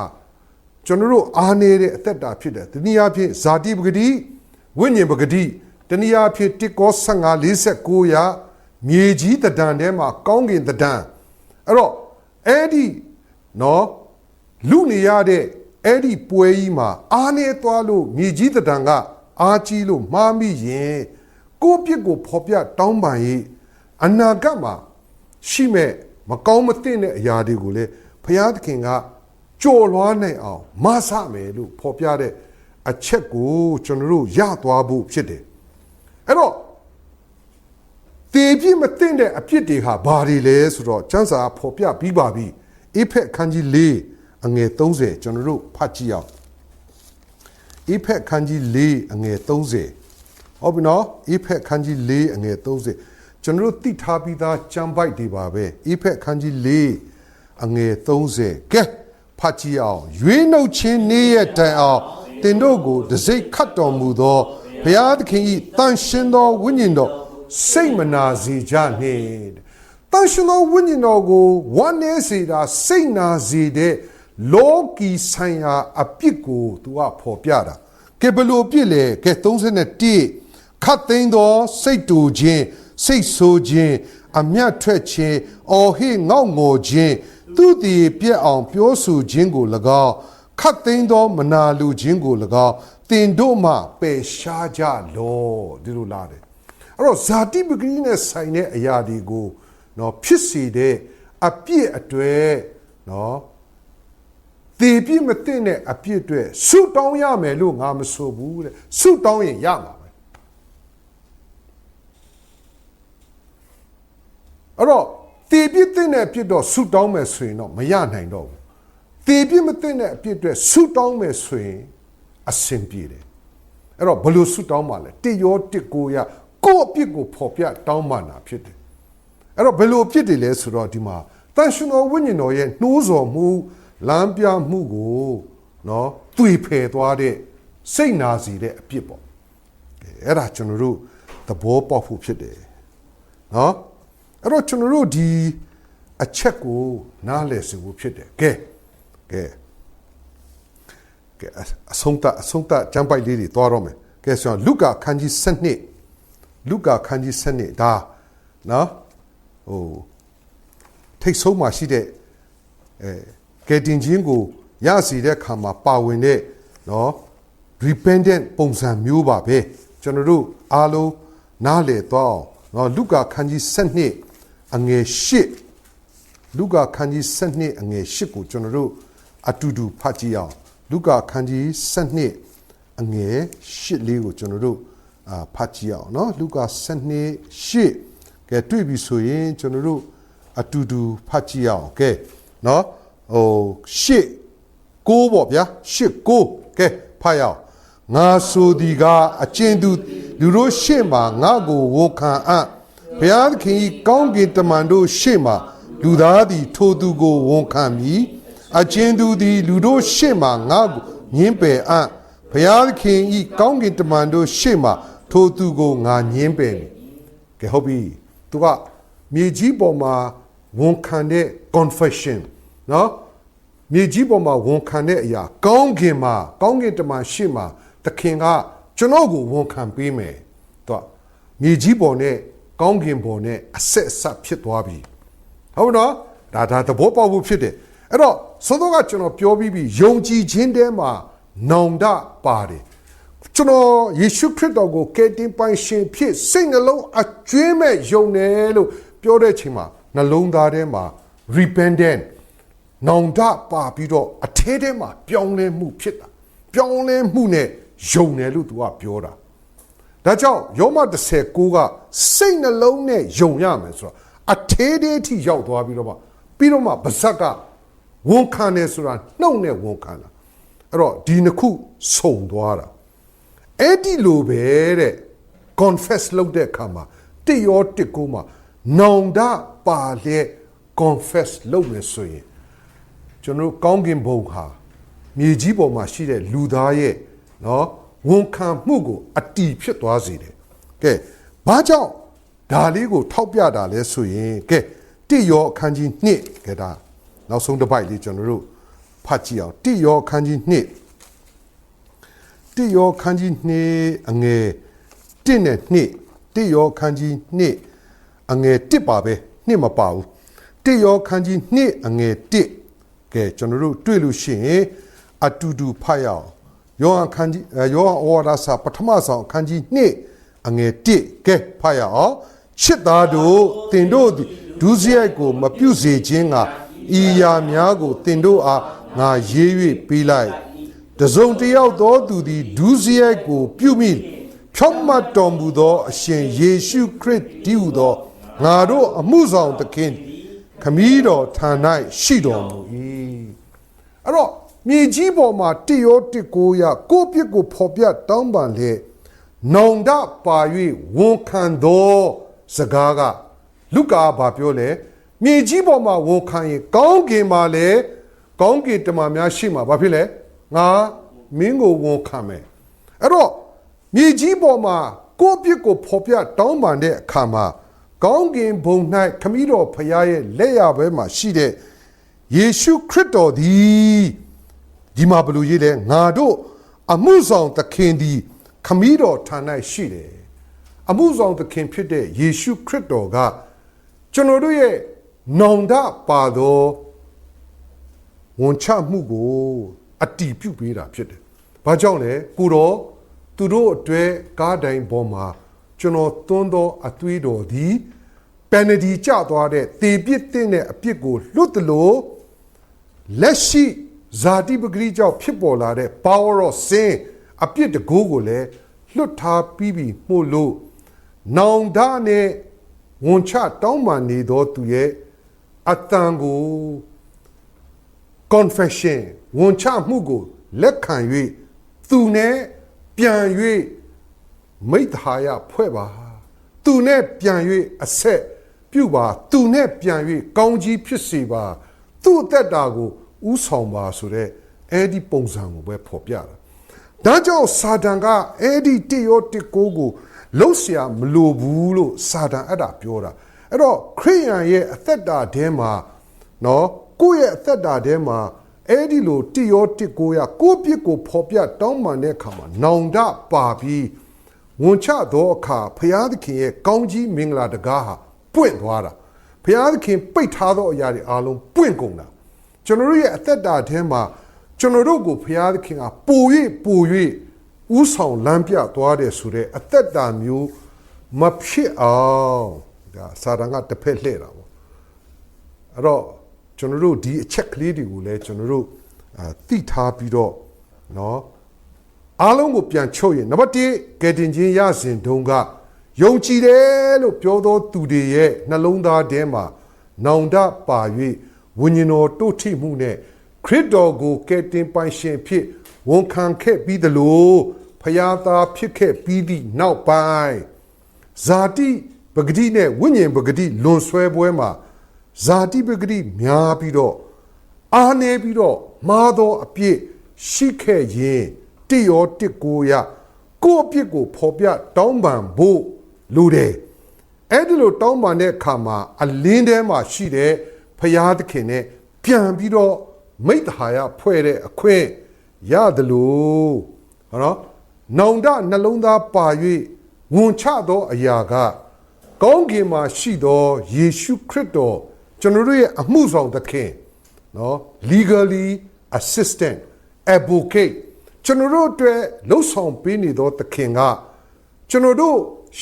Speaker 1: ကျွန်တော်တို့အားနေတဲ့အသက်တာဖြစ်တယ်တနည်းအားဖြင့်ဇာတိပဂတိဝိညာဉ်ပဂတိတနည်းအားဖြင့်1ကော15:49ရာမြေကြီးတဒံထဲမှာကောင်းကင်တဒံအဲ့တော့အဲ့ဒီနော်လူနေရတဲ့အဲ့ဒီပွဲကြီးမှာအားနေသွားလို့မြေကြီးတဒံကအားကြီးလို့မှားမိရင်ကိုယ့်ပြစ်ကိုဖော်ပြတောင်းပန်ရေးအနာဂတ်မှာရှိမဲ့မကောင်းမသင့်တဲ့အရာတွေကိုလည်းဘုရားသခင်ကကြော်လွှားနိုင်အောင်မဆမယ်လို့ဖော်ပြတဲ့အချက်ကိုကျွန်တော်တို့ရသွားဖို့ဖြစ်တယ်အဲ့တော့တေပြစ်မသင့်တဲ့အပြစ်တွေဟာဘာတွေလဲဆိုတော့ကျမ်းစာဖော်ပြပြီးပါပြီအေဖက်ခန်းကြီး4အငယ်30ကျွန်တော်တို့ဖတ်ကြည့်အောင်အေဖက်ခန်းကြီး4အငယ်30ဟုတ်ပြီနော်အေဖက်ခန်းကြီး4အငယ်30ကျွန်တော်တို့သိထားပြီးသားကျမ်းပိုက်တွေပါပဲအေဖက်ခန်းကြီး4အငယ်30ကဲဖတ်ကြည့်အောင်ရွေးနှုတ်ခြင်းနေ့ရက်တိုင်အောင်တင်တို့ကိုတစိတ်ခတ်တော်မူသောဘုရားသခင်၏တန်ရှင်သောဝိညာဉ်တော်စိတ်မနာစေကြနှင့်တန်ရှင်သောဝိညာဉ်တော်ကိုဝမ်းနည်းစေတာစိတ်နာစေတဲ့လောကီဆိုင်ရာအပြစ်ကိုသူကဖော်ပြတာကဲဘလို့ပြစ်လဲကဲ31ခတ်သိမ်းသောစိတ်တူခြင်းစိတ်ဆိုးခြင်းအမျက်ထွက်ခြင်းအော်ဟစ်ငေါ့ငိုခြင်းသူတည်ပြက်အောင်ပြောဆိုခြင်းကို၎င်းခတ်သိမ်းသောမနာလူခြင်းကို၎င်းတင်တို့မှပယ်ရှားကြလောဒီလိုလာတယ်အဲ့တော့ဇာတိပဂတိနဲ့ဆိုင်တဲ့အရာတွေကိုနော်ဖြစ်စေတဲ့အပြစ်အတွေ့နော်တေပြစ်မသိတဲ့အပြစ်အတွေ့ဆုတောင်းရမယ်လို့ငါမဆိုဘူးတဲ့ဆုတောင်းရင်ရမှာပဲအဲ့တော့တေပြစ်သိတဲ့အပြစ်တော့ဆုတောင်းမယ်ဆိုရင်တော့မရနိုင်တော့ဘူးတေပြစ်မသိတဲ့အပြစ်အတွေ့ဆုတောင်းမယ်ဆိုရင်အဆင်ပြေတယ်အဲ့တော့ဘယ်လိုဆုတောင်းမှလဲတစ်ရောတစ်ကိုရကိုယ့်အပြစ်ကိုဖော်ပြတောင်းပန်တာဖြစ်တယ်အဲ့တော့ဘယ်လိုအပြစ်တွေလဲဆိုတော့ဒီမှာတန်ရှင်တော်ဝိညာဉ်တော်ရဲ့နှိုးဆော်မှုလမ်းပြမှုကိုနော်တွေ့ဖယ်သွားတဲ့စိတ်နာစီတဲ့အပြစ်ပေါ့အဲ့ဒါကျွန်တော်တို့သဘောပေါက်ဖို့ဖြစ်တယ်နော်အဲ့တော့ကျွန်တော်တို့ဒီအချက်ကိုနားလည်စေဖို့ဖြစ်တယ်ကဲအဆုံးသတ်ကျမ်းပိုက်လေးတွေသွားတော့မယ်ကဲဆိုတော့လုကာခန်းကြီး7လုကာခန်းကြီး7ဒါနော်ဟိုထိတ်ဆုံးမှရှိတဲ့ကယ်တင်ခြင်းကိုရစီတဲ့ခါမှာပါဝင်တဲ့နော် repentant ပုံစံမျိုးပါပဲကျွန်တော်တို့အားလုံးနားလည်သွားအောင်နော်လုကာခန်းကြီး7အငယ်8လုကာခန်းကြီး7အငယ်8ကိုကျွန်တော်တို့အတူတူဖတ်ကြည့်အောင်လုကာခန်းကြီး7အငယ်8လေးကိုကျွန်တော်တို့ဖတ်ကြည့်အောင်နော်လုကာ7:8ကဲတွေ့ပြီဆိုရင်ကျွန်တော်တို့အတူတူဖတ်ကြည့်အောင်ကဲနော်ဟို8 9ပေါ့ဗျာ8 9ကဲဖတ်ရအောင် ငါဆိုသည်ကအကျဉ်သူလူတို့ရှေ့မှာငါကိုဝန်ခံအပ်ဘုရားသခင်၏ကောင်းကင်တမန်တို့ရှေ့မှာလူသားသည်ထိုသူကိုဝန်ခံမည်အကျဉ်သူသည်လူတို့ရှေ့မှာငါကိုညှင်းပယ်အပ်ဘုရားသခင်၏ကောင်းကင်တမန်တို့ရှေ့မှာထိုသူကိုငါညှင်းပယ်မည်ကဲဟုတ်ပြီသူကမြေကြီးပေါ်မှာဝန်ခံတဲ့ confession နော်မြေကြီးပေါ်မှာဝန်ခံတဲ့အရာကောင်းကင်တမန်ရှေ့မှာသခင်ကကျွန်တော်ကိုဝန်ခံပေးမယ်သူကမြေကြီးပေါ်နဲ့ကောင်းကင်ပေါ်နဲ့အဆက်အဆက်ဖြစ်သွားပြီဟုတ်နော်ဒါသဘောပေါက်ဖို့ဖြစ်တယ်အဲ့တော့သို့တော့ကကျွန်တော်ပြောပြီးပြီယုံကြည်ခြင်းထဲမှာနောင်တပါတယ်ကျွန်တော်ယေရှုခရစ်တော်ကိုကယ်တင်ပိုင်ရှင်ဖြစ်စိတ်နှလုံးအကျွမ်းမဲ့ယုံတယ်လို့ပြောတဲ့ချိန်မှာနှလုံးသားထဲမှာ repentance နောင်တပါပြီးတော့အထဲထဲမှာပြောင်းလဲမှုဖြစ်တာပြောင်းလဲမှုနဲ့ယုံတယ်လို့သူကပြောတာဒါကြောင့်ယောမ19ကစိတ်နှလုံးနဲ့ယုံရမယ်ဆိုတော့အထဲထဲထိရောက်သွားပြီးတော့မှပါဇက်ကဝန်ခံတယ်ဆိုတာနှုတ်နဲ့ဝန်ခံတာအဲ့တော့ဒီနှစ်ခုစုံသွားတာအဲ့ဒီလိုပဲတဲ့ confess လုပ်တဲ့အခါမှာတိရောတစ်ကိုမှာနောင်တပါလေ confess လုပ်မယ်ဆိုရင်ကျွန်တော်ကောင်းကင်ဘုံဟာမြေကြီးပေါ်မှာရှိတဲ့လူသားရဲ့နော်ဝန်ခံမှုကိုအတီးဖြစ်သွားစေတယ်ကဲဘာကြောင့်ဒါလေးကိုထောက်ပြတာလဲဆိုရင်ကဲတိရောအခန်းကြီး2ကဲဒါနောက်ဆုံးတစ်ပိုက်လေးကျွန်တော်တို့ဖတ်ကြည့်အောင်တိရောအခန်းကြီး2တိရောအခန်းကြီး2အငယ်1နဲ့2တိရောအခန်းကြီး2အငယ်1ပါပဲ2မပါဘူးတိရောအခန်းကြီး2အငယ်1ကဲကျွန်တော်တို့တွေ့လို့ရှိရင်အတူတူဖတ်ရအောင်ယောဟန်အခန်းကြီးယောဟန်ဩဝါဒစာပထမဆုံးအခန်းကြီး2အငယ်1ကဲဖတ်ရအောင်ချစ်သားတို့သင်တို့သည်ဒုစရိုက်ကိုမပြုစေခြင်းကဤရာများကိုသင်တို့အားငါရေး၍ပေးလိုက်တစုံတစ်ယောက်သောသူသည်ဒုစရိုက်ကိုပြုမိဖြောင့်မတ်တော်မူသောအရှင်ယေရှုခရစ်တည်းဟူသောငါတို့အမှုဆောင်သခင်ခမည်းတော်ဌာ၌ရှိတော်မူ၏အဲ့တော့မြေကြီးပေါ်မှာတိရောတစ်ကိုရကိုပြစ်ကိုဖော်ပြတောင်းပန်လေနောင်တပါ၍ဝန်ခံသောစကားကလုကာဘာပြောလဲမြေကြီးပေါ်မှာဝန်ခံရင်ကောင်းကင်မှာလေကောင်းကင်တမန်များရှိမှာဘာဖြစ်လဲငါမင်းကိုဝန်ခံမယ်အဲ့တော့မြေကြီးပေါ်မှာကိုပြစ်ကိုဖော်ပြတောင်းပန်တဲ့အခါမှာကောင်းကင်ဘုံ၌ခမည်းတော်ဖခင်ရဲ့လက်ရဘဲမှာရှိတဲ့ယေရှုခရစ်တော်သည်ဒီမှာဘယ်လိုရေးလဲငါတို့အမှုဆောင်သခင်သည်ခမည်းတော်ဌာနရှိတယ်အမှုဆောင်သခင်ဖြစ်တဲ့ယေရှုခရစ်တော်ကကျွန်တော်တို့ရဲ့နောင်တပါသောဝန်ချမှုကိုအတည်ပြုပေးတာဖြစ်တယ်။ဘာကြောင့်လဲကိုတော်သူတို့အတွက်ကားတိုင်းပေါ်မှာကျွန်တော်သွန်းသောအသွေးတော်သည်ပန်နဒီကျသွားတဲ့တေပြစ်တဲ့အပြစ်ကိုလွတ်တယ်လို့လက်ရှိဇာတိပဂရိကြောင့်ဖြစ်ပေါ်လာတဲ့ power of sin အပြစ်တကိုးကိုလည်းလွတ်ထားပြီးပြီမှုလို့နောင်တနဲ့ဝန်ချတောင်းပန်နေသောသူရဲ့အတန်ကို confession ဝန်ချမှုကိုလက်ခံ၍သူနဲ့ပြန်၍မိတ္ဟာယဖွဲ့ပါသူနဲ့ပြန်၍အဆက်ပြုပါသူနဲ့ပြန်၍ကောင်းကြီးဖြစ်စေပါသူ့အသက်တာကိုဥဆောင်ပါဆိုတဲ့အဲ့ဒီပုံစံကိုပဲဖော်ပြတာဒါကြောင့်စာတန်ကအဲ့ဒီတိရောတစ်ကိုကိုလှုပ်ရှားမလိုဘူးလို့စာတန်အဲ့ဒါပြောတာအဲ့တော့ခရိယန်ရဲ့အသက်တာထဲမှာနော်ကိုယ့်ရဲ့အသက်တာထဲမှာအဲ့ဒီလိုတိရောတစ်ကိုရကိုယ့်ပြစ်ကိုဖော်ပြတောင်းပန်တဲ့အခါမှာနောင်တပါပြီးဝန်ချသောအခါဘုရားသခင်ရဲ့ကောင်းကြီးမင်္ဂလာတကားဟာပွင့်သွားတာဘုရားသခင်ပိတ်ထားသောအရာတွေအားလုံးပွင့်ကုန်တာကျွန်တော်တို့ရဲ့အသက်တာထဲမှာကျွန်တော်တို့ကိုဘုရားသခင်ကပို၍ဥဆောင်လမ်းပြသွားတယ်ဆိုတဲ့အသက်တာမျိုးမဖြစ်အောင်ဒါစာတန်ကတစ်ဖက်လှည့်တာပေါ့အဲ့တော့ကျွန်တော်တို့ဒီအချက်ကလေးတွေကိုလည်းကျွန်တော်တို့သိထားပြီးတော့နော်အားလုံးကိုပြန်ချုပ်ရင်နံပါတ်1ကယ်တင်ခြင်းရစဉ်တုန်းကယုံကြည်တယ်လို့ပြောသောသူတွေရဲ့နှလုံးသားထဲမှာနောင်တပါ၍ဝိညာဉ်တော်တို့ထိမှုနဲ့ခရစ်တော်ကိုကယ်တင်ပိုင်ရှင်ဖြစ်ဝန်ခံခဲ့ပြီးသလိုဘ ဖယားသားဖြစ်ခဲ့ပြီးသည့်နောက်ပိုင်းဇာတိပဂတိနဲ့ဝိညာဉ်ပဂတိလွန်ဆွဲပွဲမှာဇာတိပဂတိများပြီးတော့အားနေပြီးတော့မာသောအပြစ်ရှိခဲ့ရင်တိရောတစ်ကိုရကိုယ့်အပြစ်ကိုဖော်ပြတောင်းပန်ဖို့လိုတယ်အဲ့ဒီလိုတောင်းပန်တဲ့အခါမှာအလင်းထဲမှာရှိတဲ့ဖယားသခင်နဲ့ပြန်ပြီးတော့မိတ္တဟာယဖွဲ့တဲ့အခွင့်ရတယ်လို့ဟောနော်နောင်တနှလုံးသားပါ၍ဝန်ချသောအရာကကောင်းကင်မှာရှိသောယေရှုခရစ်တော်ကျွန်တော်တို့ရဲ့အမှုဆောင်သခင်နော် legally assistant advocate ကျွန်တော်တို့အတွက်လှုပ်ဆောင်ပေးနေသောသခင်ကကျွန်တော်တို့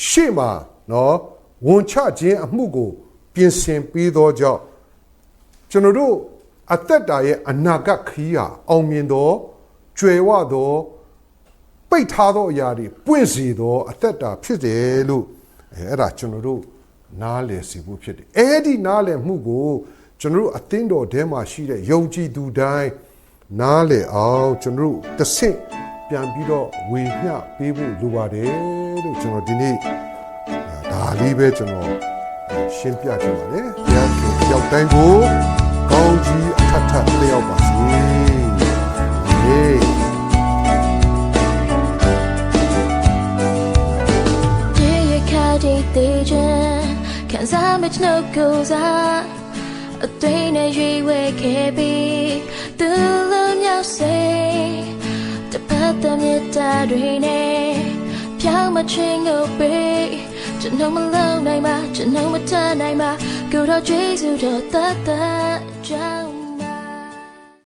Speaker 1: ရှေ့မှာနော်ဝန်ချခြင်းအမှုကိုပြင်ဆင်ပေးသောကြောင့်ကျွန်တော်တို့အသက်တာရဲ့အနာဂတ်ခရီးဟာအောင်မြင်သောကြွယ်ဝသောပိတ်ထားသောအရာတွေပွင့်စေသောအသက်တာဖြစ်တယ်လို့အဲ့ဒါကျွန်တော်တို့နားလည်စေဖို့ဖြစ်တယ်အဲ့ဒီနားလည်မှုကိုကျွန်တော်တို့အသင်းတော်ထဲမှာရှိတဲ့ယုံကြည်သူတိုင်းနားလည်အောင်ကျွန်တော်တို့တစ်ဆင့်ပြန်ပြီးတော့ဝေမျှပေးဖို့လိုပါတယ်လို့ကျွန်တော်ဒီနေ့ဒါလေးပဲကျွန်တော်ရှင်းပြချင်ပါတယ်ဘုရားခင်ကြောက်တိုင်းကိုကောင်းကြီးအခက်ထပ်လျောက်ပါစေဟေး
Speaker 2: 看咱们那狗仔，对那鱼尾开比，得了鸟谁？这怕他们打对呢，飘马吹牛背，真他妈老奶妈，真他妈他奶妈，狗到追逐着哒哒转。